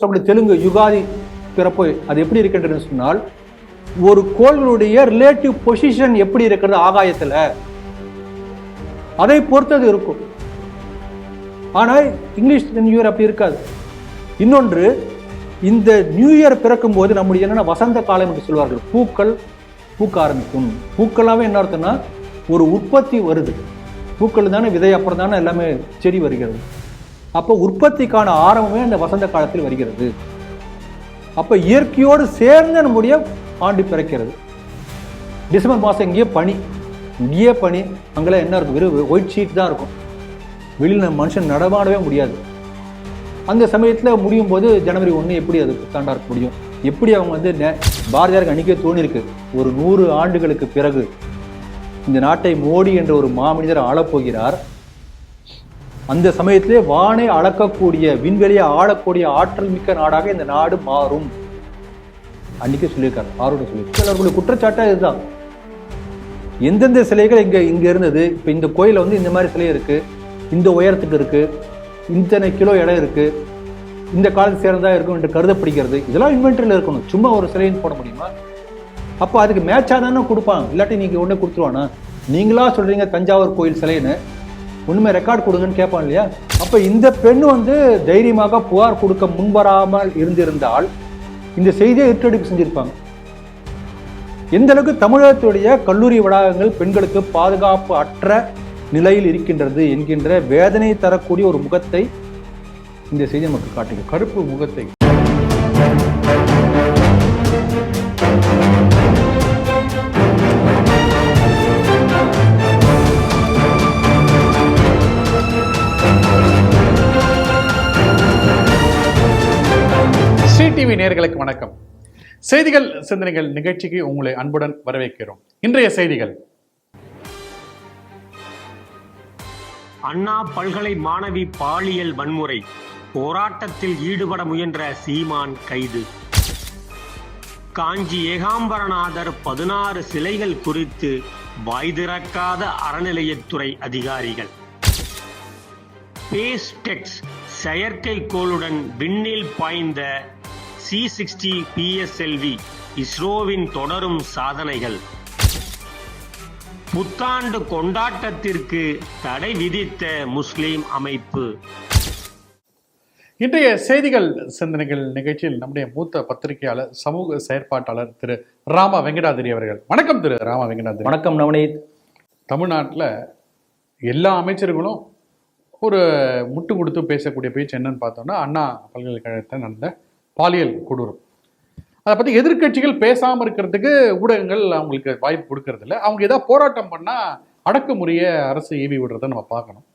தெலுங்கு யுகாதி பிறப்பு அது எப்படி இருக்கின்றது சொன்னால், ஒரு கோள்களுடைய ரிலேட்டிவ் பொசிஷன் எப்படி இருக்கிறது ஆகாயத்துல, அதை பொறுத்தது இருக்கும். ஆனால் இங்கிலீஷ் நியூ இயர் அப்படி இருக்காது. இன்னொன்று, இந்த நியூ இயர் பிறக்கும் போது நம்முடைய என்னென்ன வசந்த காலம் என்று சொல்வார்கள். பூக்கள் பூக்க ஆரம்பிக்கும். பூக்களாவே என்ன அர்த்தம்னா, ஒரு உற்பத்தி வருது. பூக்கள் தானே விதை, அப்புறம் தானே எல்லாமே செடி வருகிறது. அப்போ உற்பத்திக்கான ஆரம்பமே அந்த வசந்த காலத்தில் வருகிறது. அப்போ இயற்கையோடு சேர்ந்து நம்முடைய ஆண்டு பிறக்கிறது. டிசம்பர் மாதம் இங்கேயே பனி, அங்கெல்லாம் என்ன இருக்கும், வெறும் ஒயிட் ஷீட் தான் இருக்கும். வெளியில் மனுஷன் நடமாடவே முடியாது. அந்த சமயத்தில் முடியும் போது ஜனவரி 1 எப்படி அது புத்தாண்டா இருக்க முடியும்? எப்படி அவங்க பாரதியாருக்கு அன்றைக்கே தோணிருக்கு, ஒரு 100 ஆண்டுகளுக்கு பிறகு இந்த நாட்டை மோடி என்ற ஒரு மாமனிதர் ஆளப்போகிறார். அந்த சமயத்திலே வானை அளக்கக்கூடிய, விண்வெளியை ஆளக்கூடிய ஆற்றல் மிக்க நாடாக இந்த நாடு மாறும். அன்னைக்கு சொல்லியிருக்காரு, ஆரோட சொல்லியிருக்காரு. அவர்களுடைய குற்றச்சாட்டா இதுதான். எந்தெந்த சிலைகள் இங்க இருந்தது, இப்ப இந்த கோயில இந்த மாதிரி சிலை இருக்கு, இந்த உயரத்துக்கு இருக்கு, இத்தனை கிலோ இடம் இருக்கு, இந்த காலத்து சேர்ந்தா இருக்கும் என்று கருதப்படுகிறது. இதெல்லாம் இன்வென்டரியில் இருக்கணும். சும்மா ஒரு சிலைன்னு போட முடியுமா? அப்போ அதுக்கு மேட்சா தானே கொடுப்பாங்க. இல்லாட்டி நீங்க ஒண்ணே கொடுத்துருவானா? நீங்களா சொல்றீங்க தஞ்சாவூர் கோயில் சிலைன்னு, ஒண்ணுமே ரெக்கார்ட் கொடுங்கன்னு கேட்பான் இல்லையா? அப்ப இந்த பெண் தைரியமாக புகார் கொடுக்க முன்வராமல் இருந்திருந்தால் இந்த செய்தியை இருட்டடிப்பு செஞ்சிருப்பாங்க. எந்த அளவுக்கு தமிழகத்துடைய கல்லூரி வளாகங்கள் பெண்களுக்கு பாதுகாப்பு அற்ற நிலையில் இருக்கின்றது என்கின்ற வேதனை தரக்கூடிய ஒரு முகத்தை இந்த செய்தி நமக்கு காட்டுகிறது. கருப்பு முகத்தை. டிவி நேயர்களுக்கு வணக்கம். செய்திகள் சிந்தனைகள் நிகழ்ச்சிக்கு உங்களை அன்புடன் வரவேற்கிறோம். இன்றைய செய்திகள்: அண்ணா பல்கலை மாணவி பாலியல் வன்முறை, போராட்டத்தில் ஈடுபட முயன்ற சீமான் கைது. காஞ்சி ஏகாம்பரநாதர் 16 சிலைகள் குறித்து வாய் திறக்காத அறநிலையத்துறை அதிகாரிகள். ஸ்பேஸ்டெக்ஸ் செயற்கைக்கோளுடன் விண்ணில் பாய்ந்த C-60 PSLV இஸ்ரோவின் தொடரும் சாதனைகள். புத்தாண்டு கொண்டாட்டத்திற்கு தடை விதித்த முஸ்லிம் அமைப்பு. இன்றைய செய்திகள் சிந்தனைகள் நிகழ்ச்சியில் நம்முடைய மூத்த பத்திரிகையாளர், சமூக செயற்பாட்டாளர் திரு ராமா வெங்கடாதிரி அவர்கள். வணக்கம் திரு ராமா வெங்கடாதிரி. வணக்கம் நவநீத். தமிழ்நாட்டில் எல்லா அமைச்சர்களும் ஒரு முட்டு கொடுத்து பேசக்கூடிய பேச்சு என்னன்னு பார்த்தோம்னா, அண்ணா பல்கலைக்கழகத்தில் நடந்த பாலியல் கொடூரம். அதை பற்றி எதிர்கட்சிகள் பேசாமல் இருக்கிறதுக்கு ஊடகங்கள் அவங்களுக்கு வாய்ப்பு கொடுக்கறது இல்லை. அவங்க ஏதாவது போராட்டம் பண்ணால் அடக்குமுறையை அரசு ஏவி விடுறதை நம்ம பார்க்கணும்.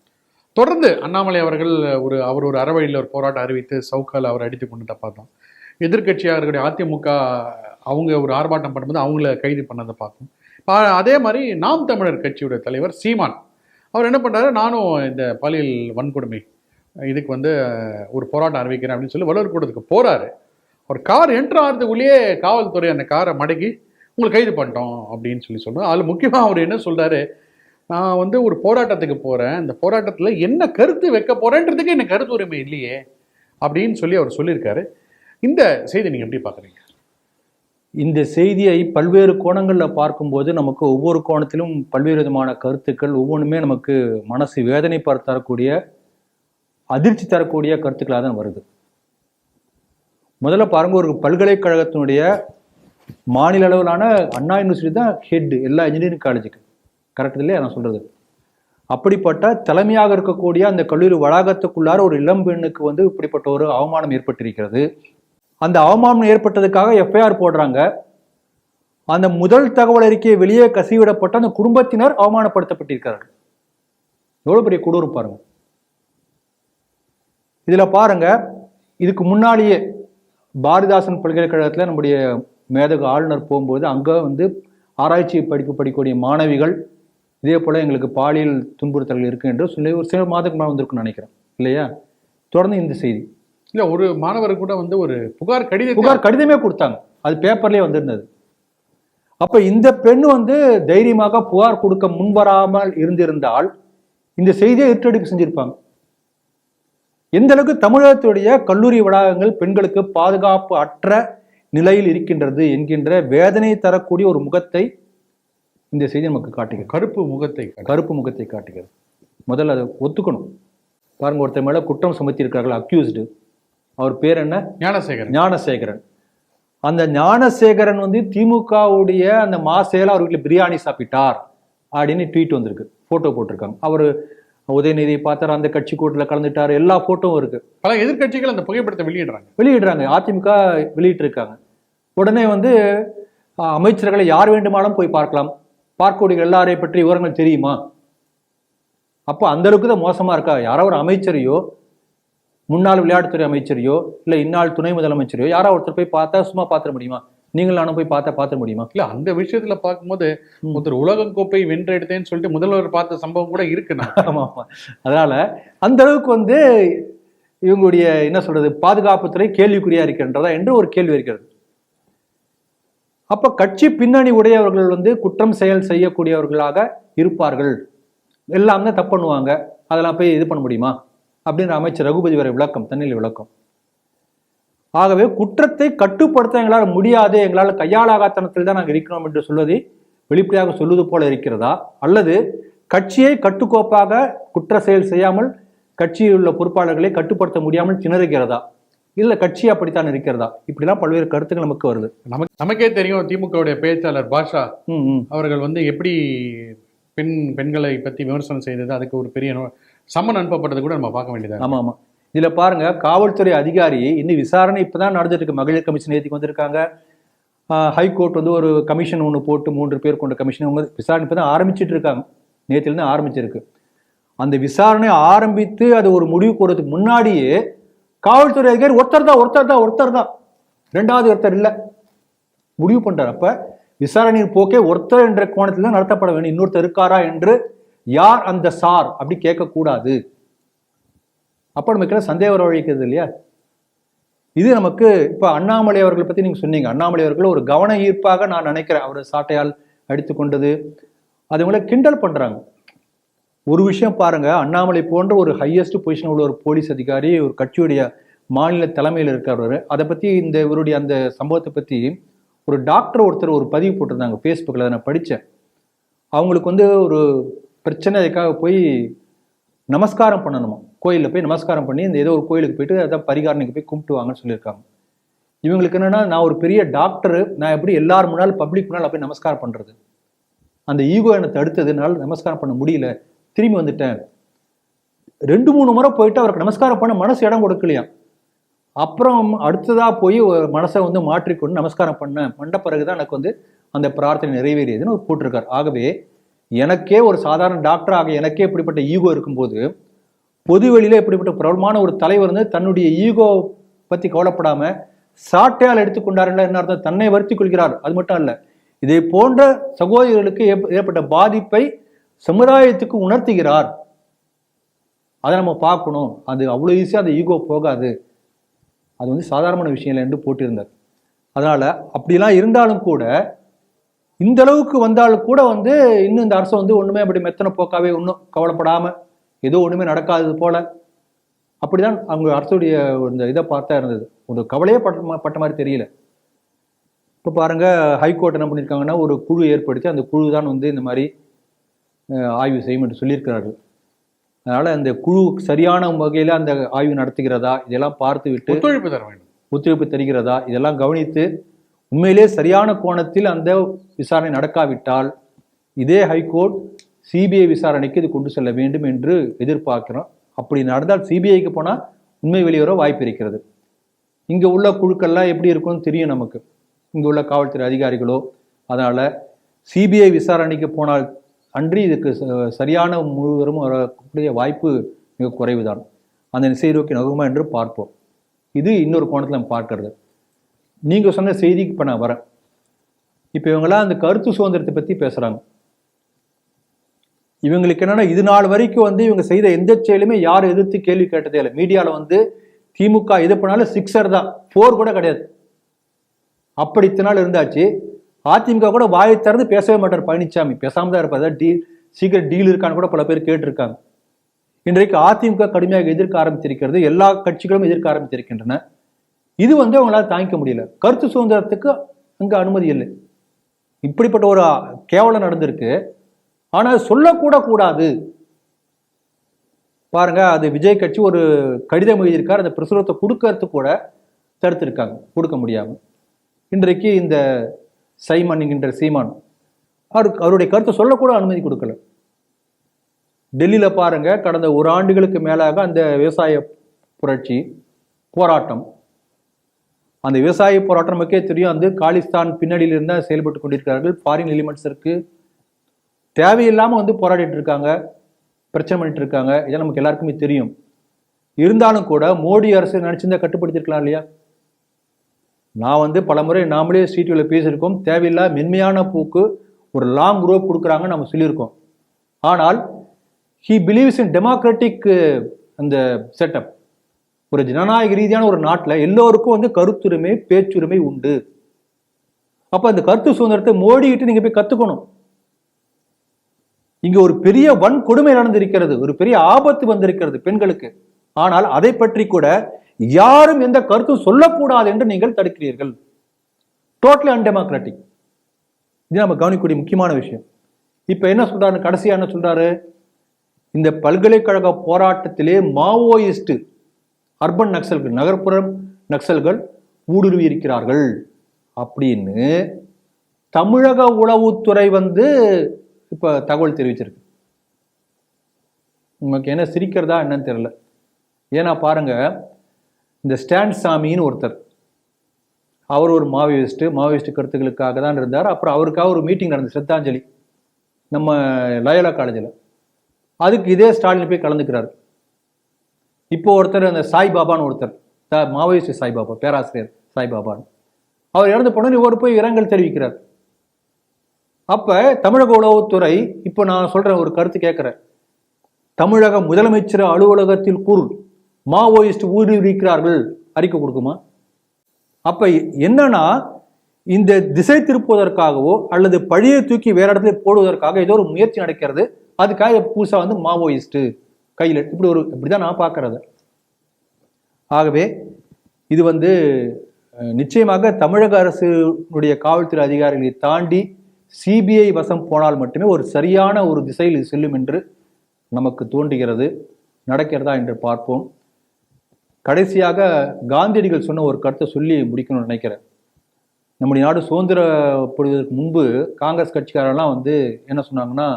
தொடர்ந்து அண்ணாமலை அவர்கள் அவர் ஒரு அறவழியில் ஒரு போராட்டம் அறிவித்து சவுக்கால் அவர் அடித்து கொண்டுட்ட பார்த்தோம். எதிர்கட்சியாளர்களுடைய அதிமுக அவங்க ஒரு ஆர்ப்பாட்டம் பண்ணும்போது அவங்கள கைது பண்ணதை பார்க்கணும். அதே மாதிரி நாம் தமிழர் கட்சியுடைய தலைவர் சீமான் அவர் என்ன பண்ணுறாரு, நானும் இந்த பாலியல் வன்கொடுமை இதுக்கு ஒரு போராட்டம் அறிவிக்கிறேன் அப்படின்னு சொல்லி வலுவர் கூட்டத்துக்கு போகிறாரு. ஒரு கார் என்ட்ரு ஆகிறதுக்குள்ளேயே காவல்துறை அந்த காரை மடக்கி உங்களை கைது பண்ணிட்டோம் அப்படின்னு சொல்லுவோம். அதில் முக்கியமாக அவர் என்ன சொல்கிறாரு, நான் ஒரு போராட்டத்துக்கு போகிறேன், இந்த போராட்டத்தில் என்ன கருத்து வைக்க போகிறேன்றதுக்கு எனக்கு கருத்து உரிமை இல்லையே அப்படின்னு சொல்லி அவர் சொல்லியிருக்காரு. இந்த செய்தி நீங்கள் எப்படி பார்க்குறீங்க? இந்த செய்தியை பல்வேறு கோணங்களில் பார்க்கும்போது நமக்கு ஒவ்வொரு கோணத்திலும் பல்வேறு விதமான கருத்துக்கள், ஒவ்வொன்றுமே நமக்கு மனசு வேதனைப்படுத்தக்கூடிய, அதிர்ச்சி தரக்கூடிய கருத்துக்களாக தான் வருது. முதல்ல பாருங்க, ஒரு பல்கலைக்கழகத்தினுடைய மாநில அளவிலான அண்ணா யூனிவர்சிட்டி தான் ஹெட் எல்லா இன்ஜினியரிங் காலேஜுக்கு. கரெக்ட் இல்லையா நான் சொல்றது? அப்படிப்பட்ட தலைமையாக இருக்கக்கூடிய அந்த கல்லூரி வளாகத்துக்குள்ளார ஒரு இளம் பெண்ணுக்கு இப்படிப்பட்ட ஒரு அவமானம் ஏற்பட்டிருக்கிறது. அந்த அவமானம் ஏற்பட்டதுக்காக எஃப்ஐஆர் போடுறாங்க. அந்த முதல் தகவல் அறிக்கையை வெளியே கசிவிடப்பட்ட அந்த குடும்பத்தினர் அவமானப்படுத்தப்பட்டிருக்கிறார்கள். எவ்வளவு பெரிய கொடூரம் பாருங்க. இதுல பாருங்க, இதுக்கு முன்னாலேயே பாரதிதாசன் பல்கலைக்கழகத்தில் நம்முடைய மேதகு ஆளுநர் போகும்போது அங்கே ஆராய்ச்சி படிப்பு படிக்கக்கூடிய மாணவிகள் இதே போல எங்களுக்கு பாலியல் துன்புறுத்தல்கள் இருக்கு என்று சொல்லி ஒரு சில மாதத்துக்கு மேலே வந்திருக்குன்னு நினைக்கிறேன் இல்லையா? தொடர்ந்து இந்த செய்தி இல்லை, ஒரு மாணவர் கூட ஒரு புகார் கடிதமே கொடுத்தாங்க, அது பேப்பர்லேயே வந்திருந்தது. அப்ப இந்த பெண் தைரியமாக புகார் கொடுக்க முன்வராமல் இருந்திருந்தால் இந்த செய்தியை இருட்டடிப்பு செஞ்சிருப்பாங்க. எந்த அளவுக்கு தமிழகத்துடைய கல்லூரி வளாகங்கள் பெண்களுக்கு பாதுகாப்பு அற்ற நிலையில் இருக்கின்றது என்கின்ற வேதனை தரக்கூடிய ஒரு முகத்தை இந்த செய்தி நமக்கு காட்டுகிறது. கருப்பு முகத்தை காட்டுகிறது. முதல்ல அதை ஒத்துக்கணும். பாருங்க, ஒருத்தர் மேல குற்றம் சுமத்தி இருக்கிறார்கள், அக்யூஸ்டு. அவர் பேர் என்ன? ஞானசேகரன். அந்த ஞானசேகரன் திமுகவுடைய அந்த மாசேல அவர் வீட்டில் பிரியாணி சாப்பிட்டார் அப்படின்னு ட்வீட் வந்திருக்கு, போட்டோ போட்டிருக்காங்க. அவர் உதயநிதி பார்த்தார், அந்த கட்சி கூட்டத்தில் கலந்துட்டார், எல்லா போட்டோவும் இருக்கு. பல எதிர்கட்சிகள் அந்த புகைப்படத்தை வெளியிடுறாங்க. அதிமுக வெளியிட்டு இருக்காங்க. உடனே அமைச்சர்களை யார் வேண்டுமானாலும் போய் பார்க்கலாம், பார்க்கக்கூடிய எல்லாரை பற்றி விவரங்கள் தெரியுமா? அப்போ அந்த அளவுக்கு தான் மோசமா இருக்கா? யாரோ ஒரு அமைச்சரையோ, முன்னாள் விளையாட்டுத்துறை அமைச்சரையோ, இல்லை இந்நாள் துணை முதலமைச்சரையோ யாரோ ஒருத்தர் போய் பார்த்தா சும்மா பார்த்துட முடியுமா? நீங்கள் நானும் போய் பார்த்த முடியுமா? இல்ல, அந்த விஷயத்துல பார்க்கும்போது ஒருத்தர் உலகம் கோப்பை வென்றெடுத்தேன்னு சொல்லிட்டு முதல்வர் பார்த்த சம்பவம் கூட இருக்கு. ஆமா. அதனால அந்த அளவுக்கு இவங்களுடைய என்ன சொல்றது, பாதுகாப்புத்துறை கேள்விக்குறியா இருக்கின்றதா என்று ஒரு கேள்வி இருக்கிறது. அப்ப கட்சி பின்னணி உடையவர்கள் குற்றம் செயல் செய்யக்கூடியவர்களாக இருப்பார்கள், எல்லாம் தான் தப்பு பண்ணுவாங்க, அதெல்லாம் போய் இது பண்ண முடியுமா அப்படின்ற அமைச்சர் ரகுபதி வரை விளக்கம், தண்ணியில் விளக்கம். ஆகவே குற்றத்தை கட்டுப்படுத்த எங்களால் முடியாது, எங்களால் கையாளாகாத்தனத்தில் தான் நாங்கள் இருக்கிறோம் என்று சொல்வதை வெளிப்படையாக சொல்வது போல இருக்கிறதா, அல்லது கட்சியை கட்டுக்கோப்பாக குற்ற செயல் செய்யாமல் கட்சியில் உள்ள பொறுப்பாளர்களை கட்டுப்படுத்த முடியாமல் திணறுகிறதா, இல்ல கட்சி அப்படித்தான் இருக்கிறதா? இப்படிலாம் பல்வேறு கருத்துக்கள் நமக்கு வருது. நமக்கே தெரியும், திமுகவுடைய பேச்சாளர் பாஷா அவர்கள் எப்படி பெண்களை பத்தி விமர்சனம் செய்தது, அதுக்கு ஒரு பெரிய சம்மன் அனுப்பப்பட்டது கூட நம்ம பார்க்க வேண்டியது. ஆமா. இதுல பாருங்க, காவல்துறை அதிகாரி இன்னும் விசாரணை இப்பதான் நடந்துட்டு இருக்கு. மகளிர் கமிஷன் ஏற்றி வந்திருக்காங்க. ஹைகோர்ட் ஒரு கமிஷன் ஒன்று போட்டு 3 பேர் கொண்ட கமிஷன் விசாரணை இப்பதான் ஆரம்பிச்சுட்டு இருக்காங்க. நேற்றிலிருந்து ஆரம்பிச்சிருக்கு. அந்த விசாரணை ஆரம்பித்து அது ஒரு முடிவு போறதுக்கு முன்னாடியே காவல்துறை அதிகாரி ஒருத்தர் தான், ரெண்டாவது ஒருத்தர் இல்ல முடிவு பண்றார். அப்ப விசாரணையின் போக்கே ஒருத்தர் என்ற கோணத்தில் தான் நடத்தப்பட வேண்டும். இன்னொருத்தர் இருக்காரா என்று யார் அந்த சார் அப்படி கேட்கக்கூடாது. அப்ப நமக்கு சந்தேகம் வரவழைக்கிறது இல்லையா? இது நமக்கு இப்ப அண்ணாமலை அவர்களை பத்தி நீங்க சொன்னீங்க. அண்ணாமலை அவர்கள் ஒரு கவன ஈர்ப்பாக நான் நினைக்கிறேன். அவர் சாட்டையால் அடித்து கொண்டது அதுங்களை கிண்டல் பண்றாங்க. ஒரு விஷயம் பாருங்க, அண்ணாமலை போன்ற ஒரு ஹையஸ்ட் பொசிஷன் உள்ள ஒரு போலீஸ் அதிகாரி, ஒரு கட்சியுடைய மாநில தலைமையில் இருக்கிறவர், அதை பத்தி இவருடைய அந்த சம்பவத்தை பத்தி ஒரு டாக்டர் ஒருத்தர் ஒரு பதிவு போட்டிருந்தாங்க ஃபேஸ்புக்கில். அதை நான் படித்தேன். அவங்களுக்கு ஒரு பிரச்சனை, அதுக்காக போய் நமஸ்காரம் பண்ணணுமா, கோயிலில் போய் நமஸ்காரம் பண்ணி இந்த ஏதோ ஒரு கோயிலுக்கு போயிட்டு அதான் பரிகாரனுக்கு போய் கும்பிட்டு வாங்கன்னு சொல்லியிருக்காங்க. இவங்களுக்கு என்னன்னா, நான் ஒரு பெரிய டாக்டர், நான் எப்படி எல்லாரும் முன்னால் பப்ளிக் முன்னால் போய் நமஸ்காரம் பண்ணுறது, அந்த ஈகோ என்னை தடுத்ததுனால நமஸ்காரம் பண்ண முடியல, திரும்பி வந்துட்டேன். 2-3 முறை போயிட்டு அவருக்கு நமஸ்காரம் பண்ண மனசு இடம் கொடுக்கலையாம். அப்புறம் அடுத்ததா போய் மனசை மாற்றிக்கொண்டு நமஸ்காரம் பண்ண பிறகுதான் எனக்கு அந்த பிரார்த்தனை நிறைவேறியதுன்னு போட்டிருக்காரு. ஆகவே எனக்கே ஒரு சாதாரண டாக்டராக எனக்கே இப்படிப்பட்ட ஈகோ இருக்கும்போது, பொது வெளியில இப்படிப்பட்ட பிரபலமான ஒரு தலைவர் தன்னுடைய ஈகோ பத்தி கவலைப்படாம சாட்டையால் எடுத்துக்கொண்டார்கள் என்ன அர்த்தம்? தன்னை வருத்திக் கொள்கிறார். அது மட்டும் அல்ல, இதை போன்ற சகோதரர்களுக்கு ஏற்பட்ட பாதிப்பை சமுதாயத்துக்கு உணர்த்துகிறார். அதை நம்ம பார்க்கணும். அது அவ்வளவு ஈஸியா அந்த ஈகோ போகாது, அது சாதாரணமான விஷயம் இல்லை என்று போட்டிருந்தார். அதனால அப்படிலாம் இருந்தாலும் கூட, இந்த அளவுக்கு வந்தாலும் கூட இன்னும் இந்த அரசு ஒண்ணுமே அப்படி மெத்தனை போக்காவே ஒன்றும் கவலைப்படாம ஏதோ ஒண்ணுமே நடக்காதது போல அப்படிதான் அவங்க அரசுடைய இந்த இதை பார்த்தா இருந்தது. ஒரு கவலையே பட்ட மாதிரி தெரியல. இப்போ பாருங்க, ஹைகோர்ட் என்ன பண்ணியிருக்காங்கன்னா, ஒரு குழு ஏற்படுத்தி அந்த குழு தான் இந்த மாதிரி ஆய்வு செய்யும் என்று சொல்லியிருக்கிறார்கள். அதனால அந்த குழு சரியான வகையில அந்த ஆய்வு நடத்துகிறதா, இதெல்லாம் பார்த்து விட்டு ஒத்துழைப்பு தருகிறதா, இதெல்லாம் கவனித்து உண்மையிலே சரியான கோணத்தில் அந்த விசாரணை நடக்காவிட்டால் இதே ஹைகோர்ட் சிபிஐ விசாரணைக்கு இது கொண்டு செல்ல வேண்டும் என்று எதிர்பார்க்கிறோம். அப்படி நடந்தால் சிபிஐக்கு போனால் உண்மை வெளிவர வாய்ப்பு இருக்கிறது. இங்கே உள்ள குழுக்கள்லாம் எப்படி இருக்கும்னு தெரியும் நமக்கு, இங்கே உள்ள காவல்துறை அதிகாரிகளோ. அதனால சிபிஐ விசாரணைக்கு போனால் அன்றி இதுக்கு சரியான முழுவதும் வரக்கூடிய வாய்ப்பு மிக குறைவுதான். அந்த திசை நோக்கி நகருமா என்று பார்ப்போம். இது இன்னொரு கோணத்தில் நம்ம பார்க்கறது. நீங்க சொன்ன செய்திக்கு இப்போ நான் வரேன். இப்போ இவங்கெல்லாம் அந்த கருத்து சுதந்திரத்தை பற்றி பேசுறாங்க. இவங்களுக்கு என்னன்னா, இது நாள் வரைக்கும் இவங்க செய்த எந்த செயலுமே யாரும் எதிர்த்து கேள்வி கேட்டதே இல்லை. மீடியாவில் திமுக எது பண்ணாலும் 6 தான், 4 கூட கிடையாது. அப்படி இத்தனை இருந்தாச்சு. அதிமுக கூட வாயை திறந்து பேசவே மாட்டார் பழனிசாமி, பேசாம தான் இருப்பார். டீல் சீக்கிரம் டீல் இருக்கான்னு கூட பல பேர் கேட்டிருக்காங்க. இன்றைக்கு அதிமுக கடுமையாக எதிர்க்க ஆரம்பித்திருக்கிறது, எல்லா கட்சிகளும் எதிர்க்க ஆரம்பித்திருக்கின்றன. இது அவங்களால தாங்கிக்க முடியல. கருத்து சுதந்திரத்துக்கு அங்க அனுமதி இல்லை. இப்படிப்பட்ட ஒரு கேவலம் நடந்திருக்கு. ஆனா சொல்லக்கூட கூடாது. பாருங்க, அது விஜய் கட்சி ஒரு கடிதம் எழுதியிருக்காரு, அந்த பிரசுரத்தை கொடுக்கறது கூட தடுத்திருக்காங்க, கொடுக்க முடியாம. இன்றைக்கு இந்த சைமன் என்கின்ற சீமான் அவருடைய கருத்தை சொல்லக்கூட அனுமதி கொடுக்கல. டெல்லியில பாருங்க, கடந்த ஒரு ஆண்டுகளுக்கு மேலாக அந்த விவசாய புரட்சி போராட்டம், அந்த விவசாய போராட்டம் நமக்கே தெரியும், அந்த காலிஸ்தான் பின்னணியில் இருந்தா செயல்பட்டு கொண்டிருக்கிறார்கள். ஃபாரின் எலிமெண்ட்ஸ் இருக்கு, தேவையில்லாம போராடிட்டு இருக்காங்க, பிரச்சனை பண்ணிட்டு இருக்காங்க. இதெல்லாம் நமக்கு எல்லாருக்குமே தெரியும். இருந்தாலும் கூட மோடி அரசு நினைச்சிருந்தா கட்டுப்படுத்திருக்கலாம் இல்லையா? நான் பல முறை நாமளே ஸ்ட்ரீட்ல பேசியிருக்கோம். தேவையில்லா மென்மையான பூக்கு ஒரு லாங் ரோப் கொடுக்குறாங்கன்னு நம்ம சொல்லியிருக்கோம். ஆனால் ஹி பிலீவ்ஸ் இன் டெமோக்ராட்டிக் அந்த செட்டப். ஒரு ஜனநாயக ரீதியான ஒரு நாட்டில் எல்லோருக்கும் கருத்துரிமை, பேச்சுரிமை உண்டு. அப்ப அந்த கருத்து சுதந்திரத்தை மோடி கிட்ட நீங்க போய் கத்துக்கணும். இங்க ஒரு பெரிய வன்கொடுமை நடந்திருக்கிறது, ஒரு பெரிய ஆபத்து வந்திருக்கிறது பெண்களுக்கு. ஆனால் அதை பற்றி கூட யாரும் எந்த கருத்தும் சொல்லக்கூடாது என்று நீங்கள் தடுக்கிறீர்கள். Totally undemocratic. இது நம்ம கவனிக்கக்கூடிய முக்கியமான விஷயம். இப்ப என்ன சொல்றாரு, கடைசியா என்ன சொல்றாரு, இந்த பல்கலைக்கழக போராட்டத்திலே மாவோயிஸ்ட் அர்பன் நக்சல்கள், நகர்ப்புற நக்சல்கள் ஊடுருவி இருக்கிறார்கள் அப்படின்னு தமிழக உளவுத்துறை இப்ப தகவல் தெரிவிச்சிருக்கு. உங்களுக்கு என்ன சிரிக்கிறதா என்னன்னு தெரியல. ஏன்னா பாருங்க, இந்த ஸ்டான் சாமின்னு ஒருத்தர், அவர் ஒரு மாவோயிஸ்ட் கருத்துக்களுக்காக தான் இருந்தார். அப்புறம் அவருக்காக ஒரு மீட்டிங் நடந்தது, ஸ்ரத்தாஞ்சலி, நம்ம லயோலா காலேஜில். அதுக்கு இதே ஸ்டாலின் போய் கலந்துக்கிறார். இப்போ ஒருத்தர் அந்த சாய்பாபான்னு ஒருத்தர், மாவோயிஸ்ட் சாய்பாபா, பேராசிரியர் சாய்பாபான்னு, அவர் இறந்து போன இவர் போய் இரங்கல் தெரிவிக்கிறார். அப்ப தமிழக உளவுத்துறை இப்போ நான் சொல்றேன், ஒரு கருத்து கேட்கிறேன், தமிழக முதலமைச்சர் அலுவலகத்தில் மாவோயிஸ்ட் ஊடுருவிக்கிறார்கள் அறிக்கை கொடுக்குமா? அப்ப என்னன்னா, இந்த திசை திருப்புவதற்காகவோ அல்லது பழியை தூக்கி வேற இடத்துல போடுவதற்காக ஏதோ ஒரு முயற்சி நடக்கிறது. அதுக்காக புதுசா மாவோயிஸ்ட் கையில் இப்படிதான் நான் பார்க்கறது. ஆகவே இது நிச்சயமாக தமிழக அரசுடைய காவல்துறை அதிகாரிகளை தாண்டி சிபிஐ வசம் போனால் மட்டுமே ஒரு சரியான ஒரு திசையில் இது செல்லும் என்று நமக்கு தோன்றுகிறது. நடக்கிறதா என்று பார்ப்போம். கடைசியாக காந்தியடிகள் சொன்ன ஒரு கருத்தை சொல்லி முடிக்கணும்னு நினைக்கிறேன். நம்முடைய நாடு சுதந்திரப்படுவதற்கு முன்பு காங்கிரஸ் கட்சிக்காரெல்லாம் என்ன சொன்னாங்கன்னா,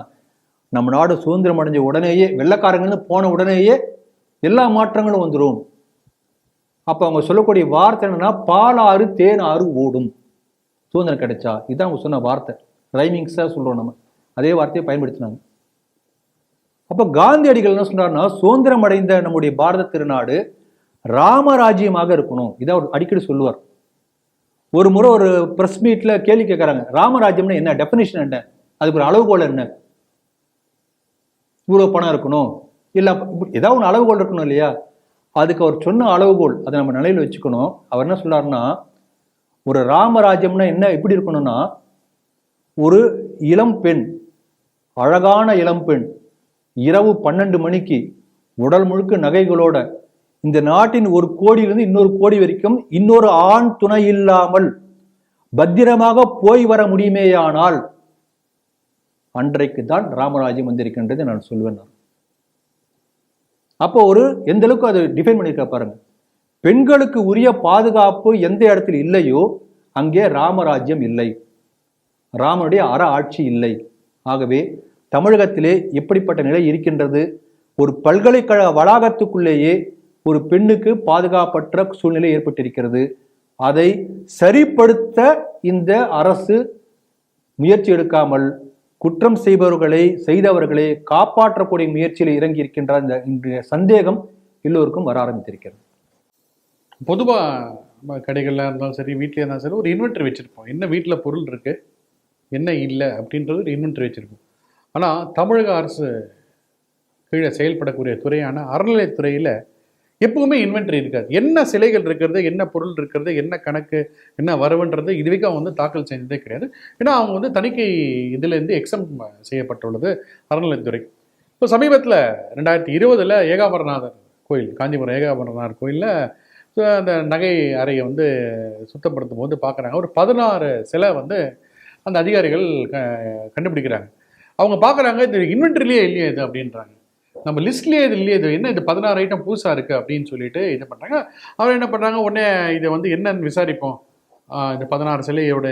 நம்ம நாடு சுதந்திரம் அடைஞ்ச உடனேயே, வெள்ளைக்காரங்க போன உடனேயே எல்லா மாற்றங்களும் வந்துடும். அப்ப அவங்க சொல்லக்கூடிய வார்த்தை என்னன்னா, பால் ஆறு தேன் ஆறு ஓடும் சுதந்திரம் கிடைச்சா. இதுதான் அவங்க சொன்ன வார்த்தை. ரைமிங்ஸா சொல்றோம் நம்ம, அதே வார்த்தையை பயன்படுத்தினாங்க. அப்ப காந்தியடிகள் என்ன சொன்னார்னா, சுதந்திரம் அடைந்த நம்முடைய பாரத திருநாடு ராமராஜ்யமாக இருக்கணும். இதை அவர் அடிக்கடி சொல்லுவார். ஒரு முறை ஒரு பிரஸ் மீட்ல கேள்வி கேட்கறாங்க, ராமராஜ்யம்னா என்ன, டெபினிஷன் என்ன, அதுக்கு ஒரு அளவுகோல் என்ன, இவ்வளவு பணம் இருக்கணும், இல்ல ஏதாவது ஒன்று அளவுகோல் இருக்கணும் இல்லையா? அதுக்கு அவர் சொன்ன அளவுகோல் அதை நம்ம நிலையில் வச்சுக்கணும். அவர் என்ன சொல்றாருன்னா, ஒரு ராமராஜ்யம்னா என்ன, எப்படி இருக்கணும்னா, ஒரு இளம் பெண், அழகான இளம் பெண், இரவு 12 மணிக்கு உடல் முழுக்க நகைகளோட இந்த நாட்டின் ஒரு கோடியிலிருந்து இன்னொரு கோடி வரைக்கும் இன்னொரு ஆண் துணை இல்லாமல் பத்திரமாக போய் வர முடியுமேயானால் அன்றைக்கு தான் ராமராஜ்யம் வந்திருக்கின்றது நான் சொல்வேன். அப்போ எந்த அளவுக்கு அது டிஃபைன் பண்ணிருக்க பாருங்க. பெண்களுக்கு உரிய பாதுகாப்பு எந்த இடத்தில் இல்லையோ அங்கே ராமராஜ்யம் இல்லை, ராமனுடைய அற ஆட்சி இல்லை. ஆகவே தமிழகத்திலே எப்படிப்பட்ட நிலை இருக்கின்றது, ஒரு பல்கலைக்கழக வளாகத்துக்குள்ளேயே ஒரு பெண்ணுக்கு பாதுகாப்பற்ற சூழ்நிலை ஏற்பட்டிருக்கிறது. அதை சரிப்படுத்த இந்த அரசு முயற்சி எடுக்காமல் குற்றம் செய்தவர்களை காப்பாற்றக்கூடிய முயற்சியில் இறங்கி இருக்கின்ற இந்த சந்தேகம் எல்லோருக்கும் வர ஆரம்பித்திருக்கிறது. பொதுவாக கடைகளில் இருந்தாலும் சரி, வீட்டில் இருந்தாலும் சரி, ஒரு இன்வென்டரி வச்சுருப்போம். என்ன வீட்டில் பொருள் இருக்கு, என்ன இல்லை அப்படின்றது ஒரு இன்வென்டரி வச்சுருப்போம். ஆனால் தமிழக அரசு கீழே செயல்படக்கூடிய துறையான அறநிலையத்துறையில் எப்பவுமே இன்வென்டரி இருக்காது. என்ன சிலைகள் இருக்கிறது, என்ன பொருள் இருக்கிறது, என்ன கணக்கு, என்ன வரவுன்றது இது வரைக்கும் அவங்க தாக்கல் செஞ்சதே கிடையாது. ஏன்னா அவங்க தணிக்கை இதுலேருந்து எக்ஸம் செய்யப்பட்டுள்ளது அறநிலையத்துறை. இப்போ சமீபத்தில் 2020 ஏகாம்பரநாதர் கோயில், காஞ்சிபுரம் ஏகாம்பரநாதர் கோயிலில் அந்த நகை அறையை வந்து சுத்தப்படுத்தும் போது பார்க்குறாங்க, ஒரு 16 சிலை வந்து அந்த அதிகாரிகள் கண்டுபிடிக்கிறாங்க. அவங்க பார்க்குறாங்க, இது இன்வென்ட்ரிலேயே இல்லையே இது அப்படின்றாங்க, நம்ம லிஸ்ட்லேயே இது இல்லையே, இது என்ன இது 16 ஐட்டம் புதுசாக இருக்குது அப்படின்னு சொல்லிட்டு இது பண்ணுறாங்க. அவர் என்ன பண்ணுறாங்க, உடனே இதை வந்து என்னன்னு விசாரிப்போம், இந்த 16 சிலையோட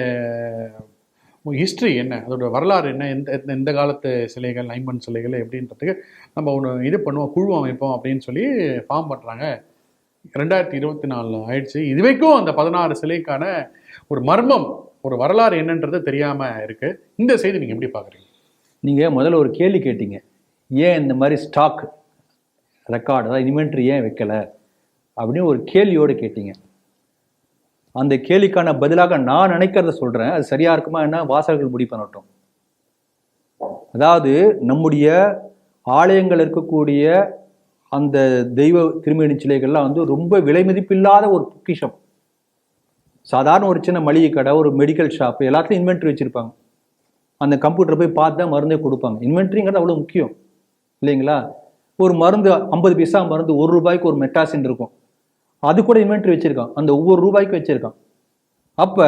ஹிஸ்ட்ரி என்ன, அதோட வரலாறு என்ன, எந்த காலத்து சிலைகள், ஐம்பன் சிலைகள் எப்படின்றதுக்கு நம்ம ஒன்று இது பண்ணுவோம், குழு அமைப்போம் அப்படின்னு சொல்லி ஃபார்ம் பண்ணுறாங்க. 2024 ஆயிடுச்சு, இது வரைக்கும் அந்த 16 சிலைக்கான ஒரு மர்மம், ஒரு வரலாறு என்னன்றது தெரியாமல் இருக்குது. இந்த செய்தி நீங்கள் எப்படி பார்க்குறீங்க? நீங்கள் முதல்ல ஒரு கேள்வி கேட்டீங்க, ஏன் இந்த மாதிரி ஸ்டாக் ரெக்கார்டு, அதாவது இன்வென்ட்ரி ஏன் வைக்கலை அப்படின்னு ஒரு கேள்வியோடு கேட்டீங்க. அந்த கேள்விக்கான பதிலாக நான் நினைக்கிறத சொல்கிறேன், அது சரியாக இருக்குமா என்ன வாசகர்கள் முடிவு பண்ணட்டும். அதாவது நம்முடைய ஆலயங்கள் இருக்கக்கூடிய அந்த தெய்வ திருமேனி சிலைகள்லாம் வந்து ரொம்ப விலை மதிப்பில்லாத ஒரு பொக்கிஷம். சாதாரண ஒரு சின்ன மளிகை கடை, ஒரு மெடிக்கல் ஷாப்பு, எல்லாத்துலையும் இன்வென்ட்ரி வச்சுருப்பாங்க. அந்த கம்ப்யூட்டர் போய் பார்த்து தான் மருந்தே கொடுப்பாங்க. இன்வென்ட்ரிங்கிறது அவ்வளோ முக்கியம் இல்லைங்களா? ஒரு மருந்து 50 பைசா மருந்து, ₹1 ஒரு மெட்டாசின் இருக்கும், அது கூட இன்வென்ட்ரி வச்சுருக்கான், அந்த ஒவ்வொரு ரூபாய்க்கு வச்சுருக்கான். அப்போ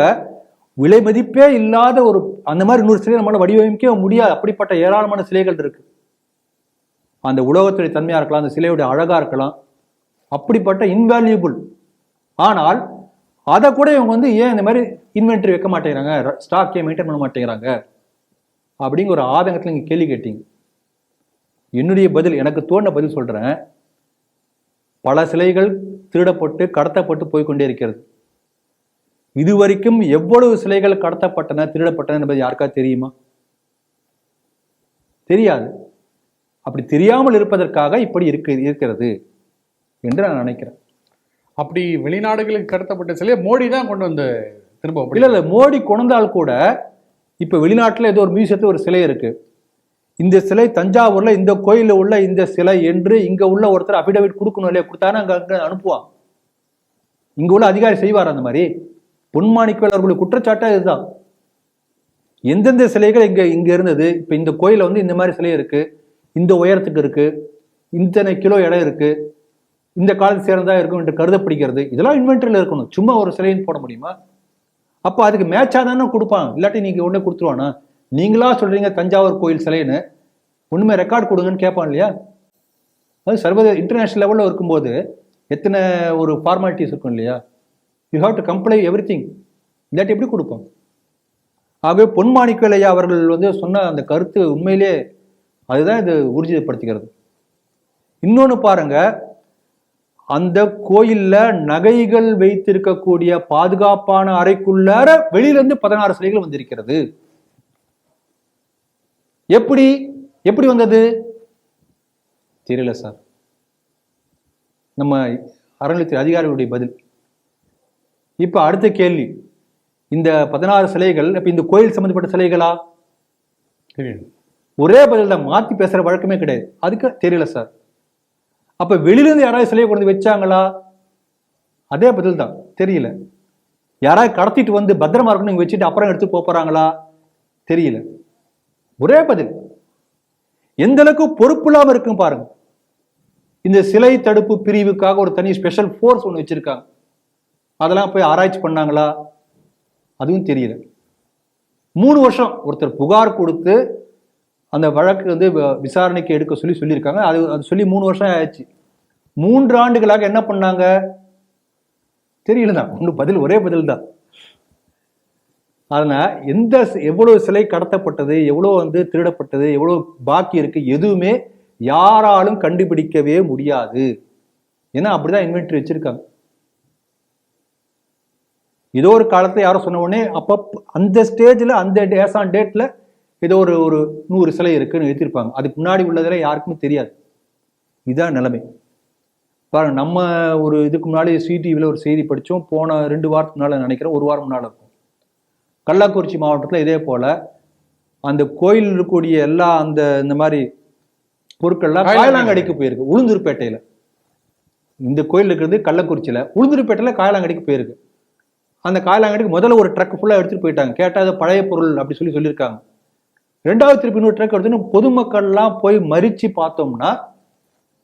விலை மதிப்பே இல்லாத ஒரு அந்த மாதிரி 100 சிலை நம்மளால் வடிவமைக்க முடியாது. அப்படிப்பட்ட ஏராளமான சிலைகள் இருக்கு. அந்த உலோகத்துடைய தன்மையாக இருக்கலாம், அந்த சிலையுடைய அழகாக இருக்கலாம், அப்படிப்பட்ட இன்வேல்யூபிள். ஆனால் அதை கூட இவங்க வந்து ஏன் இந்த மாதிரி இன்வென்ட்ரி வைக்க மாட்டேங்கிறாங்க, ஸ்டாக்கே மெயின்டைன் பண்ண மாட்டேங்கிறாங்க அப்படிங்கிற ஒரு ஆதங்கத்தில் நீங்கள் கேள்வி கேட்டீங்க. என்னுடைய பதில், எனக்கு தோணுன பதில் சொல்கிறேன். பல சிலைகள் திருடப்பட்டு கடத்தப்பட்டு போய்கொண்டே இருக்கிறது. இதுவரைக்கும் எவ்வளவு சிலைகள் கடத்தப்பட்டன, திருடப்பட்டன என்பது யாருக்காவது தெரியுமா? தெரியாது. அப்படி தெரியாமல் இருப்பதற்காக இப்படி இருக்கிறது என்று நான் நினைக்கிறேன். அப்படி வெளிநாடுகளுக்கு கடத்தப்பட்ட சிலையை மோடி தான் கொண்டு வந்து திரும்ப இல்லை, மோடி கொண்டால் கூட இப்போ வெளிநாட்டில் ஏதோ ஒரு மியூசியத்தில் ஒரு சிலை இருக்கு, இந்த சிலை தஞ்சாவூர்ல இந்த கோயிலில் உள்ள இந்த சிலை என்று இங்க உள்ள ஒருத்தர் அபிடவிட் கொடுக்கணும் இல்லையா, கொடுத்தானே அங்க அனுப்புவான். இங்க உள்ள அதிகாரி செய்வார் அந்த மாதிரி. பொன்மாணிக்கவேல் அவர்களுடைய குற்றச்சாட்டா இதுதான். எந்தெந்த சிலைகள் இங்க இருந்தது, இப்ப இந்த கோயில வந்து இந்த மாதிரி சிலை இருக்கு, இந்த உயரத்துக்கு இருக்கு, இத்தனை கிலோ இடம் இருக்கு, இந்த காலத்து சேர்ந்தா இருக்கும் என்று கருதப்படுகிறது, இதெல்லாம் இன்வென்ட்ரியில் இருக்கணும். சும்மா ஒரு சிலைன்னு போட முடியுமா? அப்போ அதுக்கு மேட்சா தானே கொடுப்பான், இல்லாட்டி நீங்க உடனே கொடுத்துருவானா? நீங்களா சொல்றீங்க தஞ்சாவூர் கோயில் சிலைன்னு, ஒண்ணுமே ரெக்கார்ட் கொடுங்கன்னு கேட்பான் இல்லையா? அது சர்வதேச இன்டர்நேஷனல் லெவலில் இருக்கும்போது எத்தனை ஒரு ஃபார்மாலிட்டிஸ் இருக்கும் இல்லையா? You have to comply every thing, இல்லாட்டி எப்படி கொடுப்போம்? ஆகவே பொன்மாணிக்கவேல் ஐயா அவர்கள் வந்து சொன்ன அந்த கருத்து உண்மையிலே அதுதான் இது உறுதிப்படுத்துகிறது. இன்னொன்று பாருங்க, அந்த கோயில்ல நகைகள் வைத்திருக்கக்கூடிய பாதுகாப்பான அறைக்குள்ளார வெளியிலிருந்து 16 சிலைகள் வந்திருக்கிறது. எப்படி வந்தது தெரியல சார். நம்ம அறநிலையத்துறை அதிகாரிகளுடைய பதில். இப்ப அடுத்த கேள்வி, இந்த 16 சிலைகள் இப்ப இந்த கோயில் சம்பந்தப்பட்ட சிலைகளா? ஒரே பதில் தான், மாத்தி பேசுற வழக்கமே கிடையாது. அதுக்கு தெரியல சார். அப்ப வெளியிலிருந்து யாராவது சிலையை கொண்டு வச்சாங்களா? அதே பதில் தான், தெரியல. யாராவது கடத்திட்டு வந்து பத்திரமா இருக்கணும் வச்சுட்டு அப்புறம் எடுத்து போறாங்களா? தெரியல. ஒரே பதில். எந்த அளவுக்கு பொறுப்பு இல்லாம இருக்கும் பாருங்க. இந்த சிலை தடுப்பு பிரிவுக்காக ஒரு தனி ஸ்பெஷல் போர்ஸ் ஒன்று வச்சிருக்காங்க, அதெல்லாம் போய் ஆராய்ச்சி பண்ணாங்களா? அதுவும் தெரியல. 3 வருஷம் ஒருத்தர் புகார் கொடுத்து அந்த வழக்கு வந்து விசாரணைக்கு எடுக்க சொல்லியிருக்காங்க. அது சொல்லி 3 வருஷம் ஆயிடுச்சு. 3 ஆண்டுகளாக என்ன பண்ணாங்க தெரியல தான். ஒன்றும் பதில், ஒரே பதில் தான். அதனால எவ்வளவு சிலை கடத்தப்பட்டது, எவ்வளவு வந்து திருடப்பட்டது, எவ்வளவு பாக்கி இருக்கு, எதுவுமே யாராலும் கண்டுபிடிக்கவே முடியாது. ஏன்னா அப்படிதான் இன்வென்ட்ரி வச்சிருக்காங்க. ஏதோ ஒரு காலத்துல யாரும் சொன்ன உடனே அப்ப அந்த ஸ்டேஜ்ல அந்த டேட்ல ஏதோ ஒரு 100 சிலை இருக்குன்னு எழுதியிருப்பாங்க. அதுக்கு முன்னாடி உள்ளதுல யாருக்குமே தெரியாது. இதுதான் நிலைமை பாருங்க. நம்ம ஒரு இதுக்கு முன்னாடி CTVல ஒரு செய்தி படித்தோம், போன 2 வாரத்துக்கு முன்னால நினைக்கிறேன், 1 வாரம் முன்னால இருக்கும். கள்ளக்குறிச்சி மாவட்டத்தில் இதே போல அந்த கோயில் இருக்கக்கூடிய எல்லா இந்த மாதிரி பொருட்கள்லாம் காயலாங்கடிக்கு போயிருக்கு. உளுந்தூர்பேட்டையில, இந்த கோயில் இருக்கிறது கள்ளக்குறிச்சியில, உளுந்தூர்பேட்டையில காயலாங்கடிக்கு போயிருக்கு. அந்த காயலாங்கடிக்கு முதல்ல ஒரு ட்ரக் ஃபுல்லா எடுத்துட்டு போயிட்டாங்க. கேட்டா அது பழைய பொருள் அப்படி சொல்லியிருக்காங்க. ரெண்டாவது திருப்பி இன்னொரு ட்ரக் எடுத்து பொதுமக்கள்லாம் போய் மறிச்சு பார்த்தோம்னா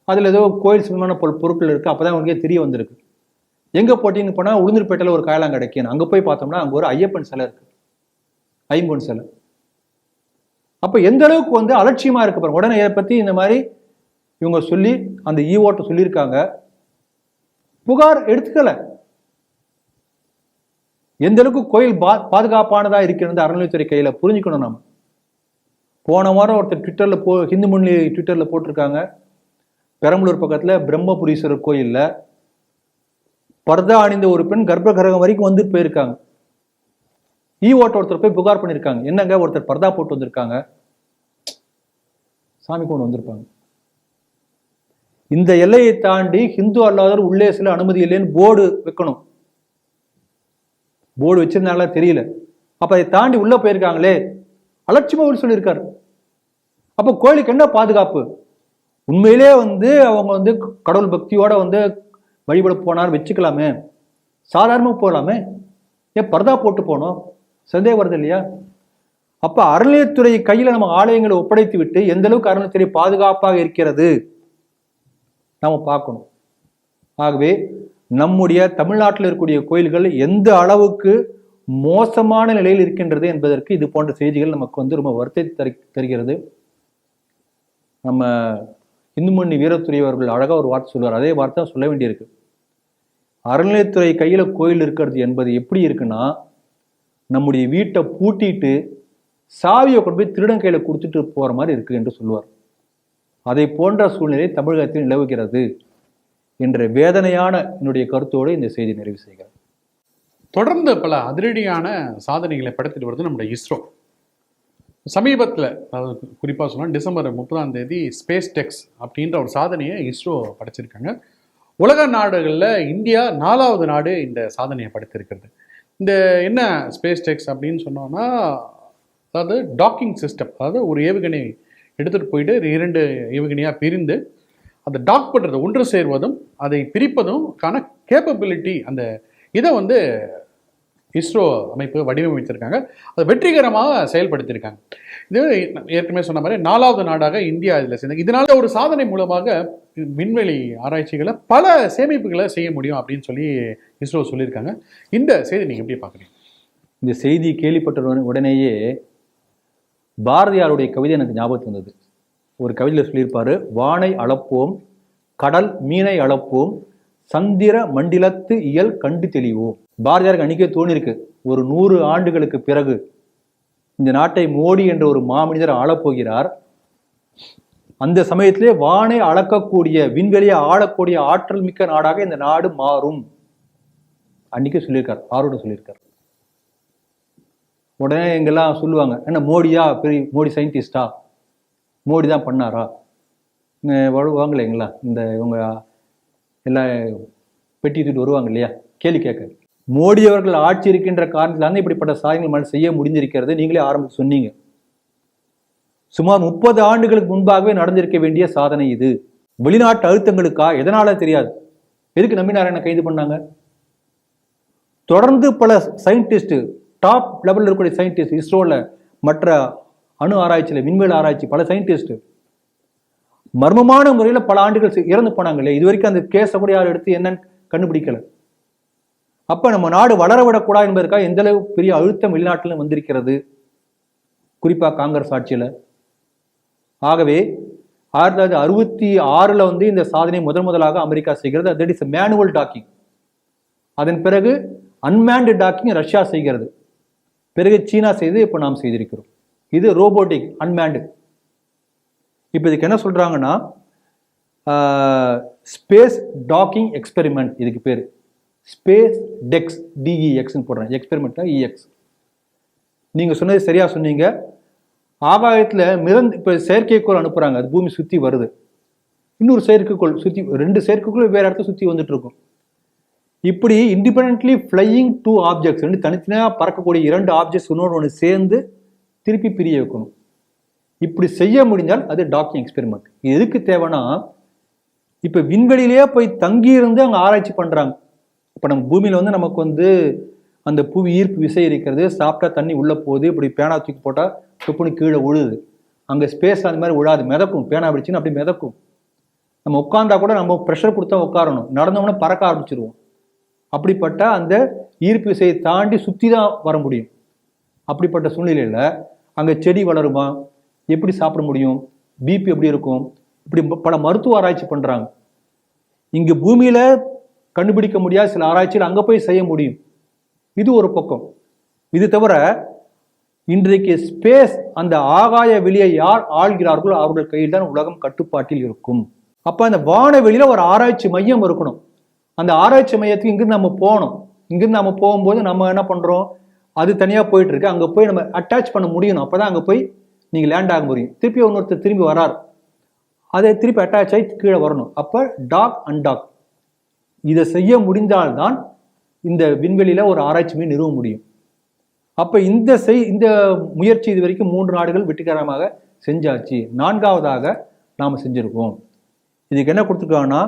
அதுல ஏதோ கோயில் சம்பந்தமான பொருட்கள் இருக்கு. அப்பதான் அவங்களுக்கே தெரிய வந்திருக்கு. எங்க போட்டிங்கன்னு போனா உளுந்தூர்பேட்டையில ஒரு காயலாம் கிடைக்கும். அங்க போய் பார்த்தோம்னா அங்க ஒரு ஐயப்பன் சிலை இருக்கு, ஐம்பொன் சிலை. அப்ப எந்த அளவுக்கு வந்து அலட்சியமா இருக்கு பாருங்க. உடனே இதை பத்தி இந்த மாதிரி இவங்க சொல்லி அந்த ஈவோட்ட சொல்லியிருக்காங்க, புகார் எடுத்துக்கல. எந்த அளவுக்கு கோயில் பாதுகாப்பானதா இருக்கிறது அறநிலையத்துறை கையில புரிஞ்சுக்கணும். நம்ம போன வாரம் ஒருத்தர் ட்விட்டர்ல ஹிந்து முன்னணி ட்விட்டர்ல போட்டிருக்காங்க, பெரம்பலூர் பக்கத்துல பிரம்மபுரீஸ்வரர் கோயில்ல பர்தா அணிந்த ஒரு பெண் கர்ப்பகிரகம் வரைக்கும் வந்து போயிருக்காங்க. ஈவோட்ட ஒருத்தர் போய் புகார் பண்ணியிருக்காங்க, என்னங்க ஒருத்தர் பர்தா போட்டு வந்திருக்காங்க, சாமி கொண்டு வந்திருப்பாங்க. இந்த எல்லையை தாண்டி ஹிந்து அல்லாதவர் உள்ளே சில அனுமதி இல்லைன்னு போர்டு வைக்கணும். போர்டு வச்சிருந்தாங்களா தெரியல. அப்ப அதை தாண்டி உள்ள போயிருக்காங்களே, அலட்சியமா சொல்லியிருக்காரு. அப்ப கோயிலுக்கு என்ன பாதுகாப்பு? உண்மையிலே வந்து அவங்க வந்து கடவுள் பக்தியோட வந்து வழிபட போனார் வச்சுக்கலாமே, சாதாரணமா போகலாமே, ஏன் பர்தா போட்டு போனோம்? சந்தேகம் வருது இல்லையா? அப்ப அறநிலையத்துறை கையில நம்ம ஆலயங்களை ஒப்படைத்து விட்டு எந்த அளவுக்கு அறநிலையத்துறை பாதுகாப்பாக இருக்கிறது நாம பார்க்கணும். ஆகவே நம்முடைய தமிழ்நாட்டில் இருக்கக்கூடிய கோயில்கள் எந்த அளவுக்கு மோசமான நிலையில் இருக்கின்றது என்பதற்கு இது போன்ற செய்திகள் நமக்கு வந்து ரொம்ப வருத்தத்தை தருகிறது. நம்ம இந்துமணி வீரத்துறை அவர்கள் அழகா ஒரு வார்த்தை சொல்லுவார், அதே வார்த்தை சொல்ல வேண்டியிருக்கு. அறநிலையத்துறை கையில கோயில் இருக்கிறது என்பது எப்படி இருக்குன்னா, நம்முடைய வீட்டை பூட்டிட்டு சாவியை கொண்டு போய் திருடன் கையில கொடுத்துட்டு போற மாதிரி இருக்கு என்று சொல்லுவார். அதை போன்ற சூழ்நிலை தமிழகத்தில் நிலவுகிறது என்ற வேதனையான என்னுடைய கருத்தோடு இந்த செய்தி நிறைவு செய்கிறது. தொடர்ந்து பல அதிரடியான சாதனைகளை படைத்துட்டு வருது நம்முடைய இஸ்ரோ. சமீபத்தில், அதாவது குறிப்பாக சொன்னால் டிசம்பர் 30 ஸ்பேஸ் டெக்ஸ் அப்படின்ற ஒரு சாதனையை இஸ்ரோ படைச்சிருக்காங்க. உலக நாடுகளில் இந்தியா 4வது நாடு இந்த சாதனையை படைத்திருக்கிறது. இந்த என்ன ஸ்பேஸ் டெக்ஸ் அப்படின்னு சொன்னோம்னா, அதாவது டாக்கிங் சிஸ்டம், அதாவது ஒரு ஏவுகணை எடுத்துகிட்டு போயிட்டு 2 ஏவுகணையாக பிரிந்து அதை டாக் பண்ணுறது, ஒன்று சேர்வதும் அதை பிரிப்பதும்க்கான கேப்பபிலிட்டி, அந்த இதை வந்து இஸ்ரோ அமைப்பு வடிவமைத்திருக்காங்க. அதை வெற்றிகரமாக செயல்படுத்தியிருக்காங்க. இது ஏற்கனவே சொன்ன மாதிரி 4வது நாடாக இந்தியா இதில் சேர்ந்தாங்க. இதனால ஒரு சாதனை மூலமாக விண்வெளி ஆராய்ச்சிகளை பல சேமிப்புகளை செய்ய முடியும் அப்படின்னு சொல்லி இஸ்ரோ சொல்லியிருக்காங்க. இந்த செய்தி நீங்கள் எப்படி பார்க்குறீங்க? இந்த செய்தி கேள்விப்பட்ட உடனேயே பாரதியாருடைய கவிதை எனக்கு ஞாபகத்துக்கு வந்தது. ஒரு கவிதையில் சொல்லியிருப்பாரு, வானை அளப்போம், கடல் மீனை அளப்போம், சந்திர மண்டிலத்து இயல் கண்டு தெளிவோம். பாரதியாருக்கு அன்னைக்கே தோணிருக்கு, ஒரு 100 ஆண்டுகளுக்கு பிறகு இந்த நாட்டை மோடி என்ற ஒரு மாமனிதர் ஆளப்போகிறார். அந்த சமயத்திலே வானை அளக்கக்கூடிய, விண்வெளியை ஆளக்கூடிய ஆற்றல் மிக்க நாடாக இந்த நாடு மாறும். அன்னைக்கு சொல்லியிருக்கார், ஆரோட சொல்லியிருக்கார். உடனே எங்கெல்லாம் சொல்லுவாங்க, என்ன மோடியா பெரிய மோடி சயின்டிஸ்டா, மோடி தான் பண்ணாரா, வாங்கல எங்களா இந்த இவங்க எல்லாம் பெட்டி தூக்கிட்டு வருவாங்க இல்லையா கேள்வி கேட்க. மோடி அவர்கள் ஆட்சி இருக்கின்ற காரணத்திலான இப்படிப்பட்ட சாதனைகள் செய்ய முடிஞ்சிருக்கிறது. நீங்களே ஆரம்பிச்சு சொன்னீங்க. சுமார் 30 ஆண்டுகளுக்கு முன்பாகவே நடந்திருக்க வேண்டிய சாதனை இது. வெளிநாட்டு அழுத்தங்களுக்கா, எதனால தெரியாது. எதுக்கு நம்பினாராயணனை கைது பண்ணாங்க? தொடர்ந்து பல சயின்டிஸ்ட், டாப் லெவலில் இருக்கக்கூடிய சயின்டிஸ்ட், இஸ்ரோல மற்ற அணு ஆராய்ச்சியில், விண்வெளி ஆராய்ச்சி பல சயின்டிஸ்ட் மர்மமான முறையில் பல ஆண்டுகள் இறந்து போனாங்க இல்லையா. இது வரைக்கும் அந்த கேஸை கூட யாரும் எடுத்து என்னன்னு கண்டுபிடிக்கல. அப்ப நம்ம நாடு வளர விடக்கூடாது என்பதற்காக எந்த அளவு பெரிய அழுத்தம் வெளிநாட்டிலும் வந்திருக்கிறது, குறிப்பா காங்கிரஸ் ஆட்சியில. ஆகவே 1966 வந்து இந்த சாதனை முதலாக அமெரிக்கா செய்கிறது. That is manual docking. அதன் பிறகு அன்மேன்டு டாக்கிங் ரஷ்யா செய்கிறது. பிறகு சீனா செய்து இப்ப நாம் செய்திருக்கிறோம். இது ரோபோட்டிக் அன்மேன்டு. இப்ப இதுக்கு என்ன சொல்றாங்கன்னா, ஸ்பேஸ் டாக்கிங் எக்ஸ்பெரிமெண்ட், இதுக்கு பேரு ஸ்பேஸ் டெக்ஸ், டிஇஎக்ஸ் போடுறேன், எக்ஸ்பெரிமெண்ட் இஎக்ஸ். நீங்க சொன்னது சரியா சொன்னீங்க. ஆகாயத்துல இப்ப செயற்கைக்கோள் அனுப்புறாங்க, அது பூமி சுத்தி வருது. இன்னொரு செயற்கைக்கோள் சுத்தி, 2 செயற்கைக்கோள் வேற இடத்துல சுத்தி வந்துட்டு இருக்கும். இப்படி இண்டிபெண்டன்ட்லி ஃபிளையிங் 2 ஆப்ஜெக்ட்ஸ், 2 தனித்தனியா பறக்கக்கூடிய 2 ஆப்ஜெக்ட்ஸ் ஒன்று சேர்ந்து திருப்பி பிரிய வைக்கணும். இப்படி செய்ய முடிஞ்சால் அது டாக்கிங் எக்ஸ்பெரிமெண்ட். இது எதுக்கு தேவைன்னா, இப்ப விண்வெளியிலேயே போய் தங்கி இருந்து அங்க ஆராய்ச்சி பண்றாங்க. இப்ப நம்ம பூமியில வந்து நமக்கு வந்து அந்த புவி ஈர்ப்பு விசை இருக்கிறது, சாப்பிட்டா தண்ணி உள்ள போகுது, இப்படி பேனா தூக்கி போட்டால் துப்புனு கீழே விழுது. அங்கே ஸ்பேஸ் அந்த மாதிரி விழாது, மிதக்கும். பேனா பிடிச்சின்னு அப்படி மிதக்கும். நம்ம உட்காந்தா கூட நம்ம ப்ரெஷர் கொடுத்தா உட்காரணும், நடந்தோம்னா பறக்க ஆரம்பிச்சிருவோம். அப்படிப்பட்ட அந்த ஈர்ப்பு விசையை தாண்டி சுற்றி தான் வர முடியும். அப்படிப்பட்ட சூழ்நிலையில் அங்கே செடி வளருமா, எப்படி சாப்பிட முடியும், பிபி எப்படி இருக்கும், இப்படி பல மருத்துவ ஆராய்ச்சி பண்ணுறாங்க. இங்கே பூமியில் கண்டுபிடிக்க முடியாத சில ஆராய்ச்சிகள் அங்கே போய் செய்ய முடியும். இது ஒரு பக்கம். இது தவிர இன்றைக்கு ஸ்பேஸ், அந்த ஆகாய வெளியை யார் ஆள்கிறார்களோ அவர்கள் கையில் தான் உலகம் கட்டுப்பாட்டில் இருக்கும். அப்போ அந்த வானவெளியில் ஒரு ஆராய்ச்சி மையம் இருக்கணும். அந்த ஆராய்ச்சி மையத்துக்கு இங்கிருந்து நம்ம போகணும். இங்கிருந்து நம்ம போகும்போது நம்ம என்ன பண்ணுறோம், அது தனியாக போயிட்டு இருக்கு, அங்கே போய் நம்ம அட்டாச் பண்ண முடியணும். அப்போ தான் அங்கே போய் நீங்கள் லேண்ட் ஆக முடியும். திருப்பி இன்னொருத்தர் திரும்பி வரார், அதை திருப்பி அட்டாச் ஆகி கீழே வரணும். அப்போ டாக் அன்டாக் இதை செய்ய முடிந்தால்தான் இந்த விண்வெளியில் ஒரு ஆராய்ச்சி மையம் நிறுவ முடியும். அப்போ இந்த முயற்சி இது வரைக்கும் 3 நாடுகள் வெற்றிகரமாக செஞ்சாச்சு. 4வதாக நாம் செஞ்சுருக்கோம். இதுக்கு என்ன கொடுத்துருக்காங்கன்னா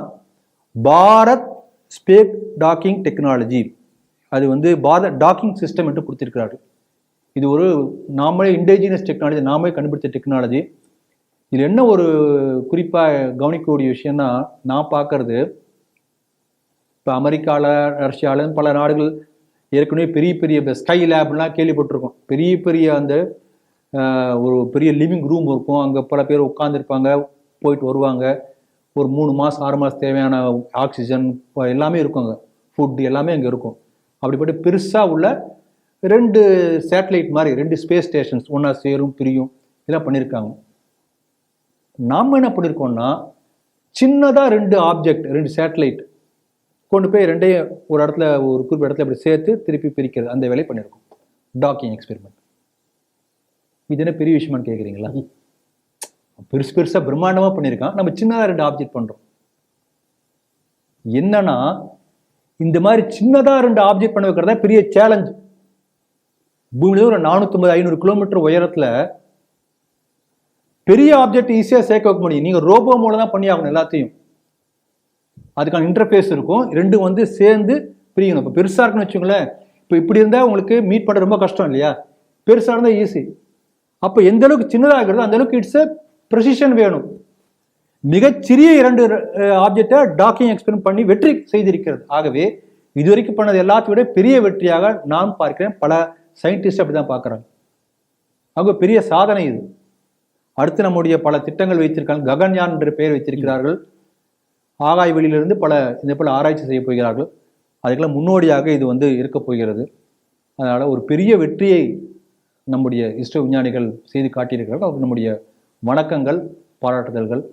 பாரத் ஸ்பேஸ் டாக்கிங் டெக்னாலஜி. அது வந்து பாரத் டாக்கிங் சிஸ்டம் என்று கொடுத்திருக்கிறார்கள். இது ஒரு நாமளே இண்டிஜினஸ் டெக்னாலஜி, நாமே கண்டுபிடிச்ச டெக்னாலஜி. இதில் என்ன ஒரு குறிப்பாக கவனிக்கக்கூடிய விஷயம்னா, நான் பார்க்கறது இப்போ அமெரிக்காவில், ரஷ்யாவில் பல நாடுகள் ஏற்கனவே பெரிய பெரிய ஸ்கை லேப்லாம் கேள்விப்பட்டிருக்கோம். பெரிய பெரிய அந்த ஒரு பெரிய லிவிங் ரூம் இருக்கும், அங்கே பல பேர் உட்காந்துருப்பாங்க, போயிட்டு வருவாங்க. ஒரு 3 மாதம் 6 மாதம் தேவையான ஆக்சிஜன் எல்லாமே இருக்குங்க, ஃபுட் எல்லாமே அங்கே இருக்கும். அப்படிப்பட்ட பெருசாக உள்ள 2 சேட்டலைட் மாதிரி 2 ஸ்பேஸ் ஸ்டேஷன்ஸ் ஒன்றா சேரும் பிரியும் இதெல்லாம் பண்ணியிருக்காங்க. நாம் என்ன பண்ணியிருக்கோம்னா சின்னதாக 2 ஆப்ஜெக்ட் 2 சேட்டலைட் கொண்டு போய் 2ஐயும் ஒரு இடத்துல ஒரு குறிப்பிட்ட இடத்துல இப்படி சேர்த்து திருப்பி பிரிக்கிறது, அந்த வேலையை பண்ணியிருக்கோம். Docking experiment. இது என்ன பெரிய விஷயமானு கேட்குறீங்களா? பெருசாக பிரம்மாண்டமாக பண்ணியிருக்கான். நம்ம சின்னதாக 2 ஆப்ஜெக்ட் பண்ணுறோம். என்னன்னா இந்த மாதிரி சின்னதாக 2 ஆப்ஜெக்ட் பண்ண வைக்கிறதா பெரிய சேலஞ்ச். பூமியில ஒரு 450-500 கிலோமீட்டர் உயரத்தில் பெரிய ஆப்ஜெக்ட் ஈஸியாக சேர்க்க வைக்க முடியும். நீங்கள் ரோபோ மூலம் தான் பண்ணி ஆகணும் எல்லாத்தையும். அதுக்கான இன்டர்ஃபேஸ் இருக்கும், 2 வந்து சேர்ந்து பிரியணும். இப்போ பெருசாக இருக்குன்னு வச்சுங்களேன், இப்போ இப்படி இருந்தால் உங்களுக்கு மீட் பண்ண ரொம்ப கஷ்டம் இல்லையா? பெருசாக இருந்தால் ஈஸி. அப்போ எந்த அளவுக்கு சின்னதாக இருக்கிறதோ அந்த அளவுக்கு இட்ஸ் ப்ரெசிஷன் வேணும். மிகச்சிறிய 2 ஆப்ஜெக்டை டாக்கிங் எக்ஸ்பெரிமெண்ட் பண்ணி வெற்றி செய்திருக்கிறது. ஆகவே இதுவரைக்கும் பண்ணது எல்லாத்தையும் விட பெரிய வெற்றியாக நான் பார்க்கிறேன். பல சயின்டிஸ்ட் அப்படி தான் பார்க்குறாங்க. அவங்க பெரிய சாதனை இது. அடுத்து நம்முடைய பல திட்டங்கள் வைத்திருக்காங்க. ககன்யான் என்ற பெயர் வைத்திருக்கிறார்கள். ஆகாய வெளியிலிருந்து இந்த போல ஆராய்ச்சி செய்ய போகிறார்கள். அதுக்கெல்லாம் முன்னோடியாக இது வந்து இருக்க போகிறது. அதனால் ஒரு பெரிய வெற்றியை நம்முடைய இஸ்ரோ விஞ்ஞானிகள் செய்து காட்டியிருக்கிறார்கள். அவருக்கு நம்முடைய வணக்கங்கள், பாராட்டுதல்கள்.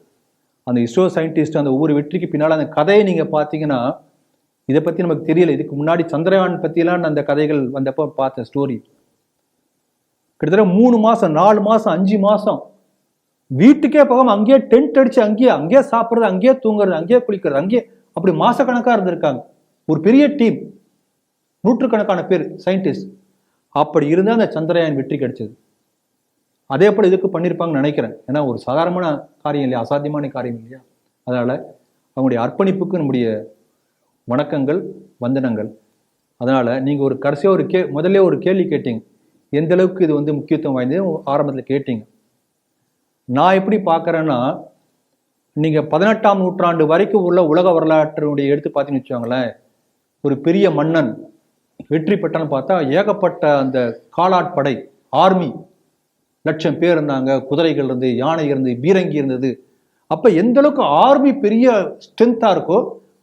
அந்த இஸ்ரோ சயின்டிஸ்ட் அந்த ஒவ்வொரு வெற்றிக்கு பின்னால் அந்த கதையை நீங்கள் பார்த்தீங்கன்னா, இதை பற்றி நமக்கு தெரியல. இதுக்கு முன்னாடி சந்திரயான் பற்றிலாம் அந்த கதைகள் வந்தப்போ பார்த்த ஸ்டோரி. கிட்டத்தட்ட 3 மாதம் 4 மாதம் 5 மாதம் வீட்டுக்கே போகாமல் அங்கேயே டென்ட் அடிச்சு அங்கேயே சாப்பிட்றது, அங்கேயே தூங்குறது, அங்கேயே குளிக்கிறது, அங்கேயே அப்படி மாசக்கணக்காக இருந்திருக்காங்க. ஒரு பெரிய டீம், 100கணக்கான பேர் சயின்டிஸ்ட். அப்படி இருந்தால் அந்த சந்திரயான் வெற்றி கிடைச்சது. அதே போல் இதுக்கு பண்ணியிருப்பாங்கன்னு நினைக்கிறேன். ஏன்னா ஒரு சாதாரணமான காரியம் இல்லையா, அசாத்தியமான காரியம் இல்லையா? அதனால் அவங்களுடைய அர்ப்பணிப்புக்கு நம்முடைய வணக்கங்கள், வந்தனங்கள். அதனால் நீங்கள் ஒரு கடைசியாக முதல்ல ஒரு கேள்வி கேட்டீங்க, எந்த அளவுக்கு இது வந்து முக்கியத்துவம் வாய்ந்தது ஆரம்பத்தில் கேட்டீங்க. நான் எப்படி பார்க்குறேன்னா, நீங்கள் 18ஆம் நூற்றாண்டு வரைக்கும் உள்ள உலக வரலாற்றினுடைய எடுத்து பார்த்தீங்கன்னு வச்சுக்கோங்களேன், ஒரு பெரிய மன்னன் வெற்றி பெற்றான்னு பார்த்தா ஏகப்பட்ட அந்த காலாட்படை ஆர்மி, 1,00,000 பேர் இருந்தாங்க, குதிரைகள் இருந்து, யானை இருந்து, பீரங்கி இருந்தது. அப்போ எந்த அளவுக்கு ஆர்மி பெரிய ஸ்ட்ரென்த்தாக இருக்கோ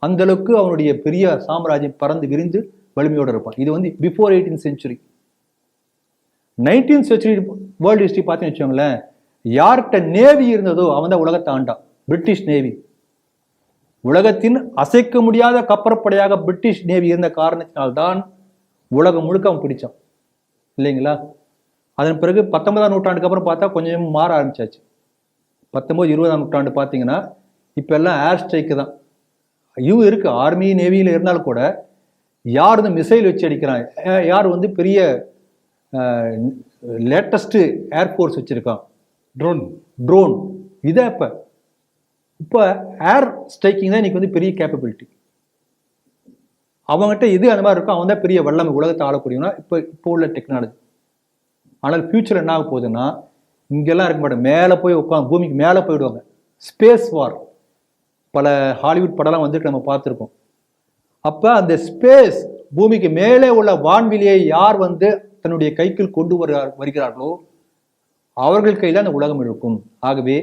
அந்த அளவுக்கு அவனுடைய பெரிய சாம்ராஜ்யம் பறந்து விரிந்து வலிமையோடு இருப்பான். இது வந்து before 18th century. 19th century world history பார்த்தீங்கன்னு வச்சுக்கோங்களேன், யார்கிட்ட நேவி இருந்ததோ அவன் தான் உலகத்தை ஆண்டான். British navy. உலகத்தின் அசைக்க முடியாத கப்பற்படையாக பிரிட்டிஷ் நேவி இருந்த காரணத்தினால்தான் உலகம் முழுக்க அவன் பிடிச்சான் இல்லைங்களா? அதன் பிறகு 19ஆம் நூற்றாண்டுக்கு அப்புறம் பார்த்தா கொஞ்சம் மாற ஆரம்பிச்சாச்சு. 19, 20ஆம் நூற்றாண்டு பார்த்தீங்கன்னா இப்போ எல்லாம் ஏர் ஸ்ட்ரைக்கு தான். இவங்க இருக்கு, ஆர்மி நேவியில் இருந்தாலும் கூட யார் வந்து மிசைல் வச்சு அடிக்கிறான், யார் வந்து பெரிய லேட்டஸ்ட்டு ஏர்ஃபோர்ஸ் வச்சுருக்கான், ட்ரோன். இதை இப்போ ஏர் ஸ்ட்ரைக்கிங் தான் இன்னைக்கு வந்து பெரிய கேப்பபிலிட்டி. அவங்ககிட்ட எது அந்த மாதிரி இருக்கும், அவன் தான் பெரிய வல்லமை, உலகத்தை ஆளக்கூடியவனா இப்போ உள்ள டெக்னாலஜி. ஆனால் ஃபியூச்சர் என்ன ஆக போகுதுன்னா, இங்கெல்லாம் இருக்க மாட்டேன், மேலே போய் உட்காந்து பூமிக்கு மேலே போயிடுவாங்க. ஸ்பேஸ் வார் பல ஹாலிவுட் படம்லாம் வந்துட்டு நம்ம பார்த்துருக்கோம். அப்போ அந்த ஸ்பேஸ் பூமிக்கு மேலே உள்ள வான்வெளியை யார் வந்து தன்னுடைய கைக்குள் கொண்டு வருகிறார்களோ அவர்கள் கையில் அந்த உலகம் இருக்கும். ஆகவே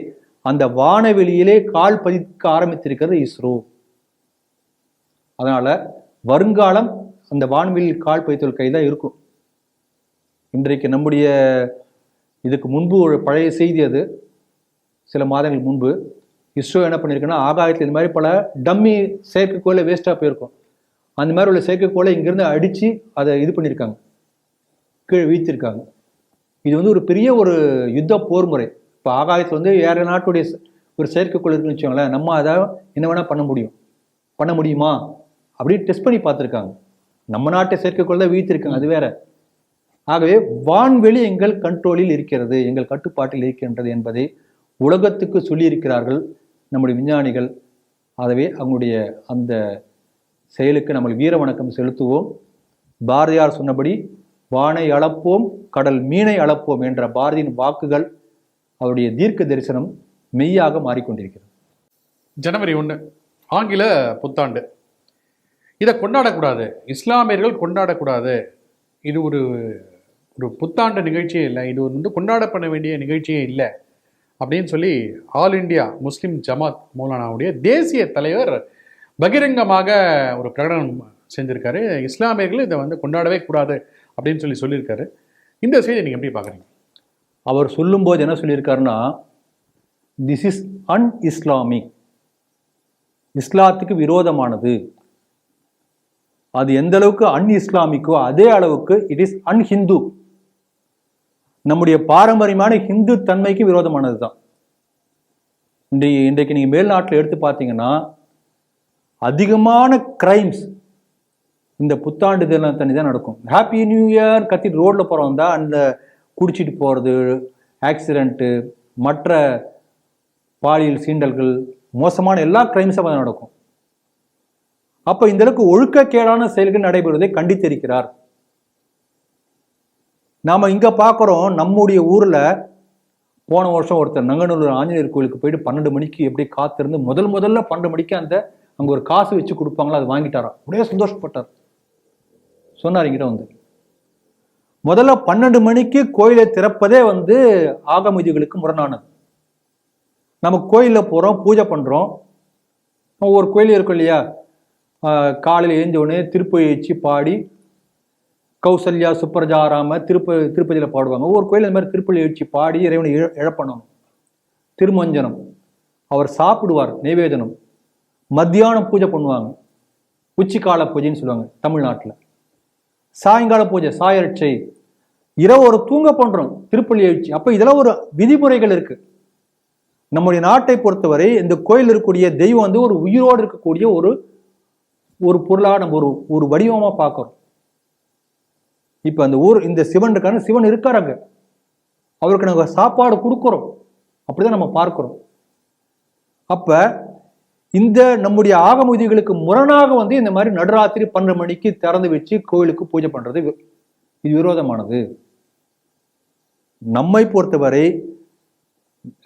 அந்த வானவெளியிலே கால் பதிக்க ஆரம்பித்திருக்கிறது இஸ்ரோ. அதனால வருங்காலம் அந்த வான்வெளியில் கால் பதித்தல் கை தான் இருக்கும். இன்றைக்கு நம்முடைய இதுக்கு முன்பு ஒரு பழைய செய்தி, அது சில மாதங்கள் முன்பு இஸ்ரோ என்ன பண்ணியிருக்குன்னா, ஆகாயத்தில் இந்த மாதிரி பல டம்மி செயற்கைக்கோளை வேஸ்ட்டாக போயிருக்கும். அந்த மாதிரி உள்ள செயற்கைக்கோளை இங்கேருந்து அடித்து அதை இது பண்ணியிருக்காங்க, கீழே வீழ்த்திருக்காங்க. இது வந்து ஒரு பெரிய ஒரு யுத்த போர் முறை. இப்போ ஆகாயத்தில் வந்து வேறு நாட்டுடைய ஒரு செயற்கைக்கோள் இருக்குன்னு வச்சுக்கோங்களேன், நம்ம அதை என்ன வேணால் பண்ண முடியுமா அப்படின்னு டெஸ்ட் பண்ணி பார்த்துருக்காங்க. நம்ம நாட்டு செயற்கைக்கோள் தான் வீழ்த்திருக்காங்க, அது வேற. ஆகவே வான்வெளி எங்கள் கண்ட்ரோலில் இருக்கிறது, எங்கள் கட்டுப்பாட்டில் இருக்கின்றது என்பதை உலகத்துக்கு சொல்லியிருக்கிறார்கள் நம்முடைய விஞ்ஞானிகள். ஆகவே அவங்களுடைய அந்த செயலுக்கு நம்ம வீர வணக்கம் செலுத்துவோம். பாரதியார் சொன்னபடி வானை அளப்போம், கடல் மீனை அளப்போம் என்ற பாரதியின் வாக்குகள், அவருடைய தீர்க்க தரிசனம் மெய்யாக மாறிக்கொண்டிருக்கிறது. ஜனவரி 1 ஆங்கில புத்தாண்டு. இதை கொண்டாடக்கூடாது, இஸ்லாமியர்கள் கொண்டாடக்கூடாது, இது ஒரு புத்தாண்டு நிகழ்ச்சியே இல்லை, இது வந்து கொண்டாடப்பட வேண்டிய நிகழ்ச்சியே இல்லை அப்படின்னு சொல்லி ஆல் இண்டியா முஸ்லிம் ஜமாத் மௌலானாவுடைய தேசிய தலைவர் பகிரங்கமாக ஒரு பிரகடனம் செஞ்சிருக்காரு. இஸ்லாமியர்கள் இதை வந்து கொண்டாடவே கூடாது அப்படின்னு சொல்லியிருக்காரு. இந்த செய்தியை நீங்கள் எப்படி பார்க்குறீங்க? அவர் சொல்லும்போது என்ன சொல்லியிருக்காருன்னா, திஸ் இஸ் அன்இஸ்லாமிக், இஸ்லாத்துக்கு விரோதமானது. அது எந்த அளவுக்கு அன்இஸ்லாமிக்கோ அதே அளவுக்கு இட் இஸ் அன்ஹிந்து, நம்முடைய பாரம்பரியமான ஹிந்து தன்மைக்கு விரோதமானது தான். இன்றைக்கு நீங்கள் மேல்நாட்டில் எடுத்து பார்த்தீங்கன்னா அதிகமான கிரைம்ஸ் இந்த புத்தாண்டு தினத்தனி தான் நடக்கும். ஹாப்பி நியூ இயர் கத்திட்டு ரோட்டில் போகிறவங்க தான் அந்த குடிச்சிட்டு போகிறது, ஆக்சிடென்ட்டு, மற்ற பாலியல் சீண்டல்கள், மோசமான எல்லா கிரைம்ஸும் தான் நடக்கும். அப்போ இந்த அளவுக்கு ஒழுக்கக்கேடான செயல்கள் நடைபெறுவதை கண்டித்திருக்கிறார். நாம் இங்கே பார்க்குறோம், நம்முடைய ஊரில் போன வருஷம் ஒருத்தர் நங்கநல்லூர் ஆஞ்சநேயர் கோயிலுக்கு போயிட்டு 12 மணிக்கு எப்படி காத்திருந்து முதல்ல 12 மணிக்கு அங்கே ஒரு காசு வச்சு கொடுப்பாங்களோ அது வாங்கிட்டாராம். அப்படியே சந்தோஷப்பட்டார். சொன்னார் என்கிட்ட வந்து, முதல்ல 12 மணிக்கு கோயிலை திறப்பதே வந்து ஆகம விதிகளுக்கு முரணானது. நம்ம கோயிலில் போகிறோம், பூஜை பண்ணுறோம். ஒரு கோயில் இருக்கும் இல்லையா, காலையில் எழுந்தவுடனே திருப்பதி வச்சு பாடி கௌசல்யா சுப்ரஜாராம திருப்பதியில் பாடுவாங்க. ஒவ்வொரு கோயில் இந்த மாதிரி திருப்பதி வச்சு பாடி இறைவனை இழப்பணும். திருமஞ்சனம், அவர் சாப்பிடுவார், நைவேதனம். மத்தியானம் பூஜை பண்ணுவாங்க, உச்சிக்கால பூஜைன்னு சொல்லுவாங்க தமிழ்நாட்டில். சாயங்கால பூஜை சாயரட்சை, இரவு ஒரு தூங்க பண்றோம் திருப்பள்ளி எழுச்சி. அப்ப இதெல்லாம் ஒரு விதிமுறைகள் இருக்கு. நம்முடைய நாட்டை பொறுத்தவரை இந்த கோயில் இருக்கக்கூடிய தெய்வம் வந்து ஒரு உயிரோடு இருக்கக்கூடிய ஒரு பொருளாக நம்ம ஒரு வடிவமா பார்க்கிறோம். இப்ப அந்த இந்த சிவன் இருக்காரு, சிவன் இருக்காருங்க, அவருக்கு நாங்கள் சாப்பாடு கொடுக்குறோம், அப்படிதான் நம்ம பார்க்கிறோம். அப்ப இந்த நம்முடைய ஆகம விதிகளுக்கு முரணாக வந்து இந்த மாதிரி நடுராத்திரி 12 மணிக்கு திறந்து வச்சு கோயிலுக்கு பூஜை பண்றது இது விரோதமானது. நம்மை பொறுத்தவரை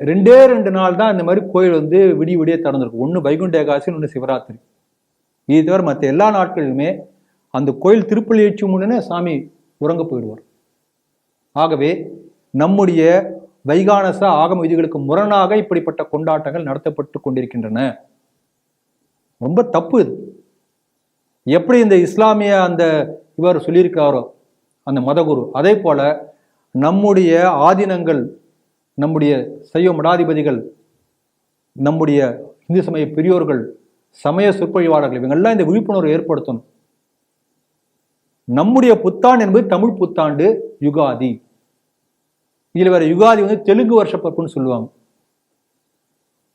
2 நாள் தான் இந்த மாதிரி கோயில் வந்து விடிய திறந்திருக்கு. ஒன்று வைகுண்ட ஏகாதசி, ஒன்று சிவராத்திரி. இது தவிர மற்ற எல்லா நாட்களிலுமே அந்த கோயில் திருப்பள்ளி எழுச்சி முன்னே சாமி உறங்க போயிடுவார். ஆகவே நம்முடைய வைகானச ஆகம விதிகளுக்கு முரணாக இப்படிப்பட்ட கொண்டாட்டங்கள் நடத்தப்பட்டு கொண்டிருக்கின்றன. ரொம்ப தப்பு இது. எப்படி இந்த இஸ்லாமிய அந்த இவர் சொல்லியிருக்காரோ அந்த மதகுரு, அதே போல நம்முடைய ஆதீனங்கள், நம்முடைய சைவ மடாதிபதிகள், நம்முடைய இந்து சமய பெரியோர்கள், சமய சொற்பொழிவாளர்கள், இவங்கெல்லாம் இந்த விழிப்புணர்வு ஏற்படுத்தணும். நம்முடைய புத்தாண்டு என்பது தமிழ் புத்தாண்டு, யுகாதி. இதுல வேற யுகாதி வந்து தெலுங்கு வருஷ பிறப்புன்னு சொல்லுவாங்க.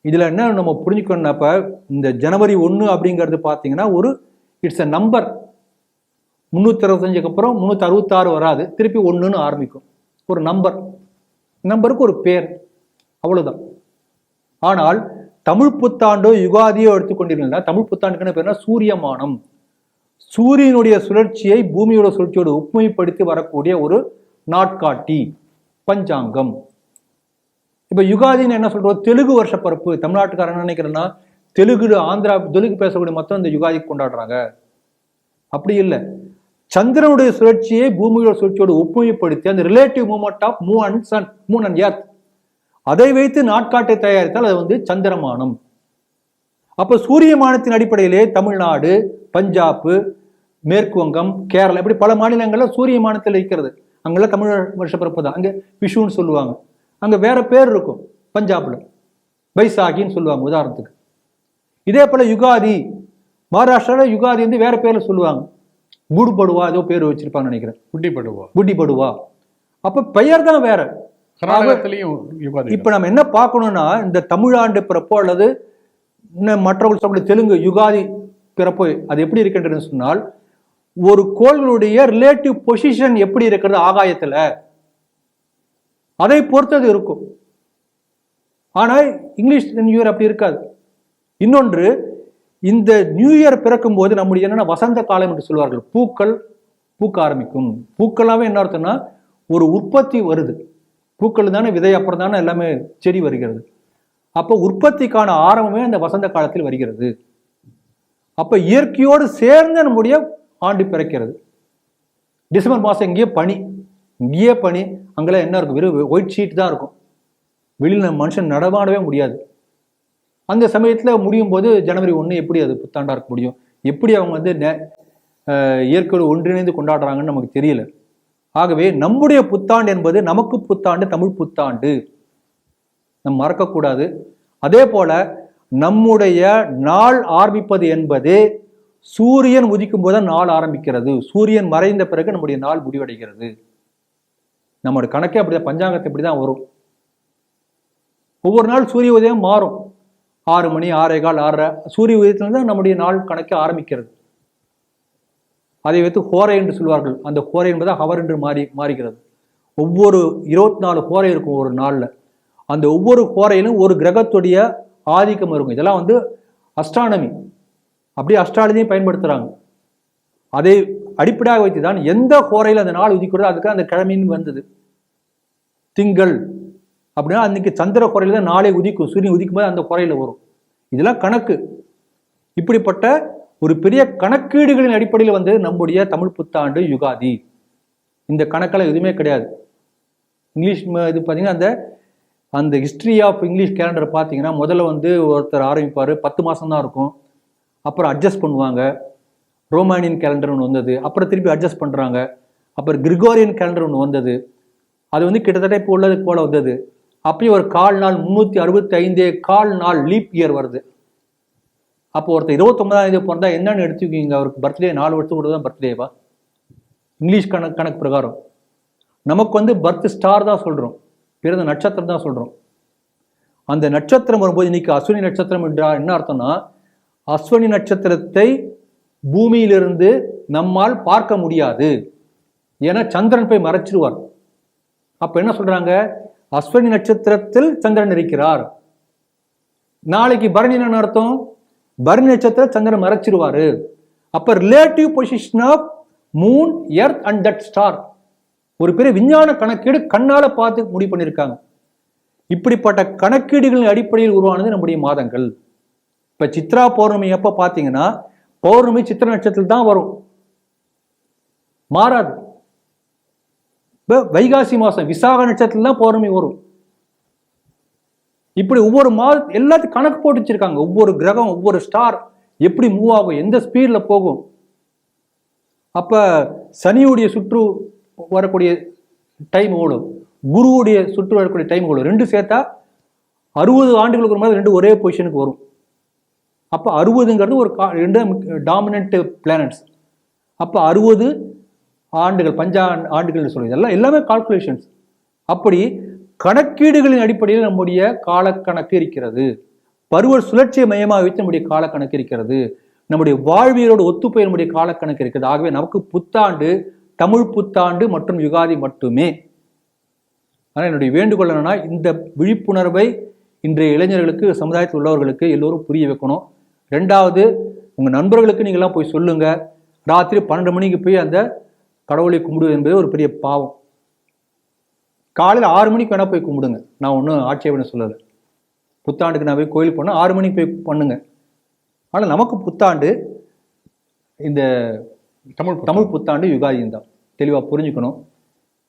இதுல என்ன நம்ம புரிஞ்சுக்கணும்னாப்ப, இந்த ஜனவரி 1 அப்படிங்கிறது பார்த்தீங்கன்னா இட்ஸ் அ நம்பர். 365 அப்புறம் 366 வராது, திருப்பி 1ன்னு ஆரம்பிக்கும். ஒரு நம்பருக்கு ஒரு பேர், அவ்வளவுதான். ஆனால் தமிழ் புத்தாண்டோ யுகாதியோ எடுத்துக்கொண்டீங்கன்னா, தமிழ் புத்தாண்டுக்குன்னு பேர்னா சூரியமானம். சூரியனுடைய சுழற்சியை பூமியோட சுழற்சியோடு ஒப்புமைப்படுத்தி வரக்கூடிய ஒரு நாட்காட்டி பஞ்சாங்கம். இப்ப யுகாதின்னு என்ன சொல்றோம்? தெலுங்கு வருஷ பரப்பு. தமிழ்நாட்டுக்காரன் நினைக்கிறேன்னா தெலுங்கு, ஆந்திரா, தெலுங்கு பேசக்கூடிய மொத்தம் இந்த யுகாதி கொண்டாடுறாங்க. அப்படி இல்லை. சந்திரனுடைய சுழற்சியை பூமியோட சுழற்சியோடு ஒப்புமைப்படுத்தி அந்த relative moment of moon and earth, அதை வைத்து நாட்காட்டை தயாரித்தால் அது சந்திரமானம். அப்ப சூரிய மானத்தின் அடிப்படையிலே தமிழ்நாடு, பஞ்சாப், மேற்கு வங்கம், கேரளா, இப்படி பல மாநிலங்கள்ல சூரிய மானத்தில் இருக்கிறது. அங்கெல்லாம் தமிழ் வருஷப்பிறப்பு தான். அங்க விஷுன்னு சொல்லுவாங்க. அங்க வேற பேர் இருக்கும். பஞ்சாப்ல பைசாகின்னு சொல்லுவாங்க உதாரணத்துக்கு. இதே போல யுகாதி, மகாராஷ்டிரால யுகாதி வேற பேர்ல சொல்லுவாங்க. குடுபடுவா ஏதோ பேர் வச்சிருப்பாங்க நினைக்கிறேன். குட்டிபடுவா. அப்ப பெயர் தான் வேற. இப்ப நம்ம என்ன பார்க்கணும்னா, இந்த தமிழாண்டு பிறப்போ அல்லது மற்றவர்கள் சொல்லக்கூடிய தெலுங்கு யுகாதி பிறப்போ அது எப்படி இருக்கின்றது சொன்னால், ஒரு கோள்களுடைய ரிலேட்டிவ் பொசிஷன் எப்படி இருக்கிறது ஆகாயத்துல, அதை பொறுத்தது இருக்கும். ஆனா இங்கிலீஷ் நியூ இயர் அப்படி இருக்காது. இன்னொன்று, இந்த நியூ இயர் பிறக்கும் போது நம்முடைய என்னன்னா வசந்த காலம் என்று சொல்வார்கள். பூக்கள் பூக்க ஆரம்பிக்கும். பூக்களாவே என்ன அர்த்தம்னா ஒரு உற்பத்தி வருது. பூக்கள் தானே விதை, அப்புறம் தானே எல்லாமே செடி வருகிறது. அப்போ உற்பத்திக்கான ஆரம்பமே அந்த வசந்த காலத்தில் வருகிறது. அப்ப இயற்கையோடு சேர்ந்து நம்முடைய ஆண்டு பிறக்கிறது. டிசம்பர் மாசம் இங்கேயே பனி, அங்கெல்லாம் என்ன இருக்கும்? வெறும் ஒயிட் ஷீட் தான் இருக்கும். வெளியில் மனுஷன் நடமாடவே முடியாது. அந்த சமயத்துல முடியும் போது ஜனவரி 1 எப்படி அது புத்தாண்டா இருக்க முடியும்? எப்படி அவங்க இயற்கையோடு ஒன்றிணைந்து கொண்டாடுறாங்கன்னு நமக்கு தெரியல. ஆகவே நம்முடைய புத்தாண்டு என்பது நமக்கு புத்தாண்டு, தமிழ் புத்தாண்டு, நம்ம மறக்கக்கூடாது. அதே போல நம்முடைய நாள் ஆரம்பிப்பது என்பது சூரியன் உதிக்கும் போது நாள் ஆரம்பிக்கிறது. சூரியன் மறைந்த பிறகு நம்முடைய நாள் முடிவடைகிறது. நம்முடைய கணக்கே அப்படிதான், பஞ்சாங்கத்தை இப்படிதான் வரும். ஒவ்வொரு நாள் சூரிய உதயம் மாறும். 6 மணி, 6:15, 6:30 சூரிய உதயத்திலிருந்து தான் நம்முடைய நாள் கணக்கு ஆரம்பிக்கிறது. அதை வைத்து ஹோரை என்று சொல்வார்கள். அந்த ஹோரை என்பது ஹவர் என்று மாறுகிறது. ஒவ்வொரு 24 ஹோரை இருக்கும் ஒரு நாள்ல. அந்த ஒவ்வொரு ஹோரையிலும் ஒரு கிரகத்துடைய ஆதிக்கம் இருக்கும். இதெல்லாம் அஸ்ட்ரானமி, அப்படியே அஸ்ட்ராலஜியும் பயன்படுத்துறாங்க. அதை அடிப்படையாக வைத்துதான் எந்த ஹோரையில் அந்த நாள் உதிக்கிறதோ அதுக்கு அந்த கிழமைன்னு வந்தது. திங்கள் அப்படின்னா அன்னைக்கு சந்திர குறையில தான் நாளே உதிக்கும். சூரியன் உதிக்கும் போது அந்த குறையில வரும். இதெல்லாம் கணக்கு. இப்படிப்பட்ட ஒரு பெரிய கணக்கீடுகளின் அடிப்படையில் நம்முடைய தமிழ் புத்தாண்டு யுகாதி. இந்த கணக்கெல்லாம் எதுவுமே கிடையாது. இங்கிலீஷ் இது பார்த்தீங்கன்னா அந்த ஹிஸ்டரி ஆஃப் இங்கிலீஷ் கேலண்டர் பார்த்தீங்கன்னா முதல்ல ஒருத்தர் ஆரம்பிப்பார், 10 மாதம் தான் இருக்கும். அப்புறம் அட்ஜஸ்ட் பண்ணுவாங்க. ரோமானியன் கேலண்டர் ஒன்று வந்தது, அப்புறம் திருப்பி அட்ஜஸ்ட் பண்ணுறாங்க. அப்புறம் கிரிகோரியன் கேலண்டர் ஒன்று வந்தது, அது கிட்டத்தட்ட இப்போ உள்ளது போல வந்தது. அப்பயும் ஒரு கால் நாள் 365 கால் நாள் லீப் இயர் வருது. அப்போ ஒருத்தர் 29ஆம் தேதி பிறந்தா என்னன்னு எடுத்துக்கிங்க, அவருக்கு பர்த்டே 4 வருஷம் கூட தான் பர்த்டேவா? இங்கிலீஷ் கணக்கு பிரகாரம் நமக்கு பர்த் ஸ்டார் தான் சொல்றோம், பிறந்த நட்சத்திரம் தான் சொல்றோம். அந்த நட்சத்திரம் வரும்போது இன்னைக்கு அஸ்வினி நட்சத்திரம் என்றால் என்ன அர்த்தம்னா, அஸ்வினி நட்சத்திரத்தை பூமியிலிருந்து நம்மால் பார்க்க முடியாது. ஏன்னா சந்திரன் போய் மறைச்சிருவார். அப்ப என்ன சொல்றாங்க, அஸ்வினி நட்சத்திரத்தில் சந்திரன் இருக்கிறார். நாளைக்கு பரணி என்ன அர்த்தம், பரணி நட்சத்திரம் சந்திரன் மறைச்சிருவாரு. அப்ப relative position of moon, earth and that star ஒரு பெரிய விஞ்ஞான கணக்கீடு கண்ணால பார்த்து முடிவு பண்ணியிருக்காங்க. இப்படிப்பட்ட கணக்கீடுகளின் அடிப்படையில் உருவானது நம்முடைய மாதங்கள். இப்ப சித்ரா பௌர்ணமி எப்ப பாத்தீங்கன்னா, பௌர்ணமி சித்திர நட்சத்திரத்தில் தான் வரும், மாறாது. வைகாசி மாசம் விசாக நட்சத்திரத்தில் தான் பௌர்ணமி வரும். இப்படி ஒவ்வொரு மாதம் எல்லாத்தையும் கணக்கு போட்டு வச்சிருக்காங்க. ஒவ்வொரு கிரகம், ஒவ்வொரு ஸ்டார் எப்படி மூவ் ஆகும், எந்த ஸ்பீட்ல போகும். அப்ப சனியுடைய சுற்று வரக்கூடிய டைம் எவ்வளவு, குருவுடைய சுற்று வரக்கூடிய டைம் எவ்வளவு, ரெண்டு சேர்த்தா 60 ஆண்டுகளுக்கு ஒரு மாதிரி ரெண்டு ஒரே பொசிஷனுக்கு வரும். அப்ப 60ங்கிறது ஒரு ரெண்டு டாமினன்ட் பிளானட்ஸ். அப்ப 60 ஆண்டுகள், 5 ஆண்டுகள் சொல்லுது. எல்லாமே கால்குலேஷன்ஸ். அப்படி கணக்கீடுகளின் அடிப்படையில் நம்முடைய காலக்கணக்கு இருக்கிறது. பருவ சுழற்சியை மையமாக வைத்து நம்முடைய காலக்கணக்கு இருக்கிறது. நம்முடைய வாழ்வியலோடு ஒத்துப்போய் நம்முடைய காலக்கணக்கு இருக்கிறது. ஆகவே நமக்கு புத்தாண்டு தமிழ் புத்தாண்டு மற்றும் யுகாதி மட்டுமே. ஆனால் என்னுடைய வேண்டுகோள் என்னன்னா, இந்த விழிப்புணர்வை இன்றைய இளைஞர்களுக்கு, சமுதாயத்தில் உள்ளவர்களுக்கு எல்லோரும் புரிய வைக்கணும். 2வது, உங்க நண்பர்களுக்கு நீங்கள்லாம் போய் சொல்லுங்க. ராத்திரி 12 மணிக்கு போய் அந்த கடவுளை கும்பிடுவது என்பது ஒரு பெரிய பாவம். காலையில் 6 மணிக்கு வேணா போய் கும்பிடுங்க, நான் ஒன்றும் ஆட்சேபனை சொல்லலை. புத்தாண்டுக்கு நான் போய் கோயிலுக்கு போனால் 6 மணிக்கு போய் பண்ணுங்க. ஆனால் நமக்கு புத்தாண்டு இந்த தமிழ் புத்தாண்டு யுகாதி தான், தெளிவாக புரிஞ்சுக்கணும்.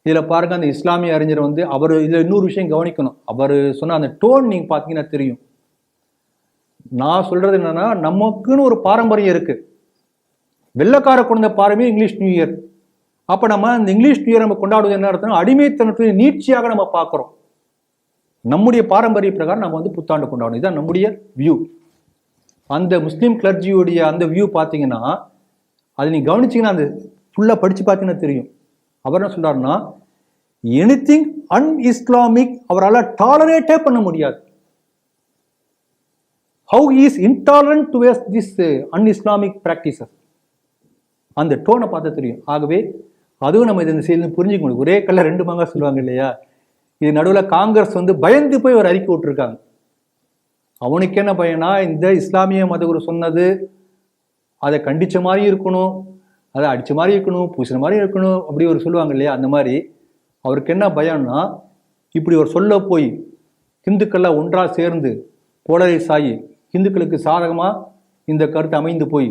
இதில் பாருங்க, அந்த இஸ்லாமிய அறிஞர் வந்து அவர் இதில் இன்னொரு விஷயம் கவனிக்கணும். அவர் சொன்ன அந்த டோன் நீங்கள் பார்த்தீங்கன்னா தெரியும். நான் சொல்றது என்னன்னா, நமக்குன்னு ஒரு பாரம்பரியம் இருக்கு. வெள்ளக்கார கொண்ட பாரம்பரியம் இங்கிலீஷ் நியூ இயர். அப்போ நம்ம இந்த இங்கிலீஷ் நியூ இயர் நம்ம கொண்டாடுவது என்ன அர்த்தம், அடிமைத்தனத்தின் நீட்சியாக நம்ம பார்க்குறோம். நம்முடைய பாரம்பரிய பிரகாரம் நம்ம வந்து புத்தாண்டு கொண்டாடணும், இதுதான் நம்முடைய வியூ. அந்த முஸ்லீம் கிளர்ஜியுடைய அந்த வியூ பார்த்தீங்கன்னா, அதை நீங்க கவனிச்சீங்கன்னா, அந்த ஃபுல்லாக படிச்சு பார்த்தீங்கன்னா தெரியும். அவர் என்ன சொல்றாருன்னா, எனிதிங் அன்இஸ்லாமிக் அவரால் டாலரேட்டே பண்ண முடியாது. How is intolerant towards this unislamic practices, அந்த டோனை பார்த்தா தெரியும். ஆகவே அதுவும் நம்ம இந்த செய்தி புரிஞ்சுக்க முடியும். ஒரே கல்ல 2 மாங்காய் சொல்லுவாங்க இல்லையா. இது நடுவில் காங்கிரஸ் வந்து பயந்து போய் ஒரு அறிக்கை விட்டுருக்காங்க. அவனுக்கு என்ன பயனா, இந்த இஸ்லாமிய மதகுரு சொன்னது அதை கண்டிச்ச மாதிரி இருக்கணும், அதை அடிச்ச மாதிரி இருக்கணும், பூசின மாதிரி இருக்கணும், அப்படி ஒரு சொல்லுவாங்க இல்லையா. அந்த மாதிரி அவருக்கு என்ன பயம்னா, இப்படி ஒரு சொல்ல போய் இந்துக்கள்லாம் ஒன்றாக சேர்ந்து போலரைஸ் ஆகி இந்துக்களுக்கு சாதகமாக இந்த கருத்து அமைந்து போய்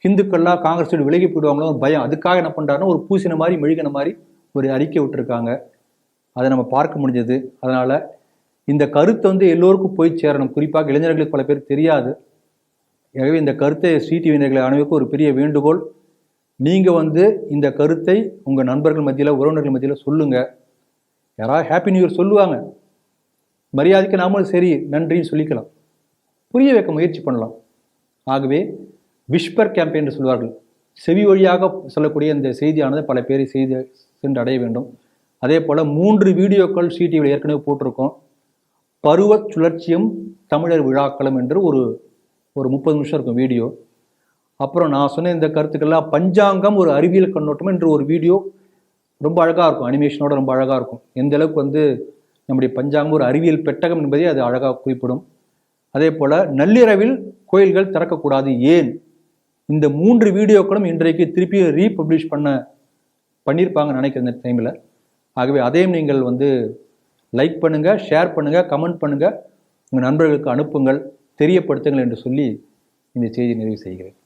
இந்துக்கள்லாம் காங்கிரஸ் விலகி போயிடுவாங்களோ ஒரு பயம். அதுக்காக என்ன பண்ணுறாருன்னா, ஒரு பூசின மாதிரி மெழுகின மாதிரி ஒரு அறிக்கை விட்டுருக்காங்க. அதை நம்ம பார்க்க முடிஞ்சது. அதனால் இந்த கருத்தை வந்து எல்லோருக்கும் போய் சேரணும், குறிப்பாக இளைஞர்களுக்கு பல பேர் தெரியாது. எனவே இந்த கருத்தை ஸ்ரீடிவியினர்களை அனைவருக்கும் ஒரு பெரிய வேண்டுகோள், நீங்கள் வந்து இந்த கருத்தை உங்கள் நண்பர்கள் மத்தியில், உறவினர்கள் மத்தியில் சொல்லுங்கள். யாராவது ஹாப்பி நியூ இயர் சொல்லுவாங்க, மரியாதைக்கு நாமளும் சரி நன்றின்னு சொல்லிக்கலாம், புரிய வைக்க முயற்சி பண்ணலாம். ஆகவே விஸ்பர் கேம்பெயின் என்று சொல்வார்கள், செவி வழியாக சொல்லக்கூடிய இந்த செய்தியானது பல பேரை சென்று அடைய வேண்டும். அதே போல் 3 வீடியோக்கள் ஸ்ரீடிவியில் ஏற்கனவே போட்டிருக்கோம். பருவ சுழற்சியும் தமிழர் விழாக்களும் என்று ஒரு 30 நிமிஷம் இருக்கும் வீடியோ. அப்புறம் நான் சொன்ன இந்த கருத்துக்கெல்லாம் பஞ்சாங்கம் ஒரு அறிவியல் கண்ணோட்டம் என்று ஒரு வீடியோ ரொம்ப அழகாக இருக்கும், அனிமேஷனோட ரொம்ப அழகாக இருக்கும். எந்த அளவுக்கு வந்து நம்முடைய பஞ்சாங்கம் ஒரு அறிவியல் பெட்டகம் என்பதை அது அழகாக குறிப்பிடும். அதே போல் நள்ளிரவில் கோயில்கள் திறக்கக்கூடாது ஏன், இந்த 3 வீடியோக்களும் இன்றைக்கு திருப்பி ரீபப்ளிஷ் பண்ணியிருப்பாங்கன்னு நினைக்கிறேன் இந்த டைமில். ஆகவே அதையும் நீங்கள் வந்து லைக் பண்ணுங்கள், ஷேர் பண்ணுங்கள், கமெண்ட் பண்ணுங்கள், உங்கள் நண்பர்களுக்கு அனுப்புங்கள், தெரியப்படுத்துங்கள் என்று சொல்லி இந்த செய்தி நிறைவு செய்கிறேன்.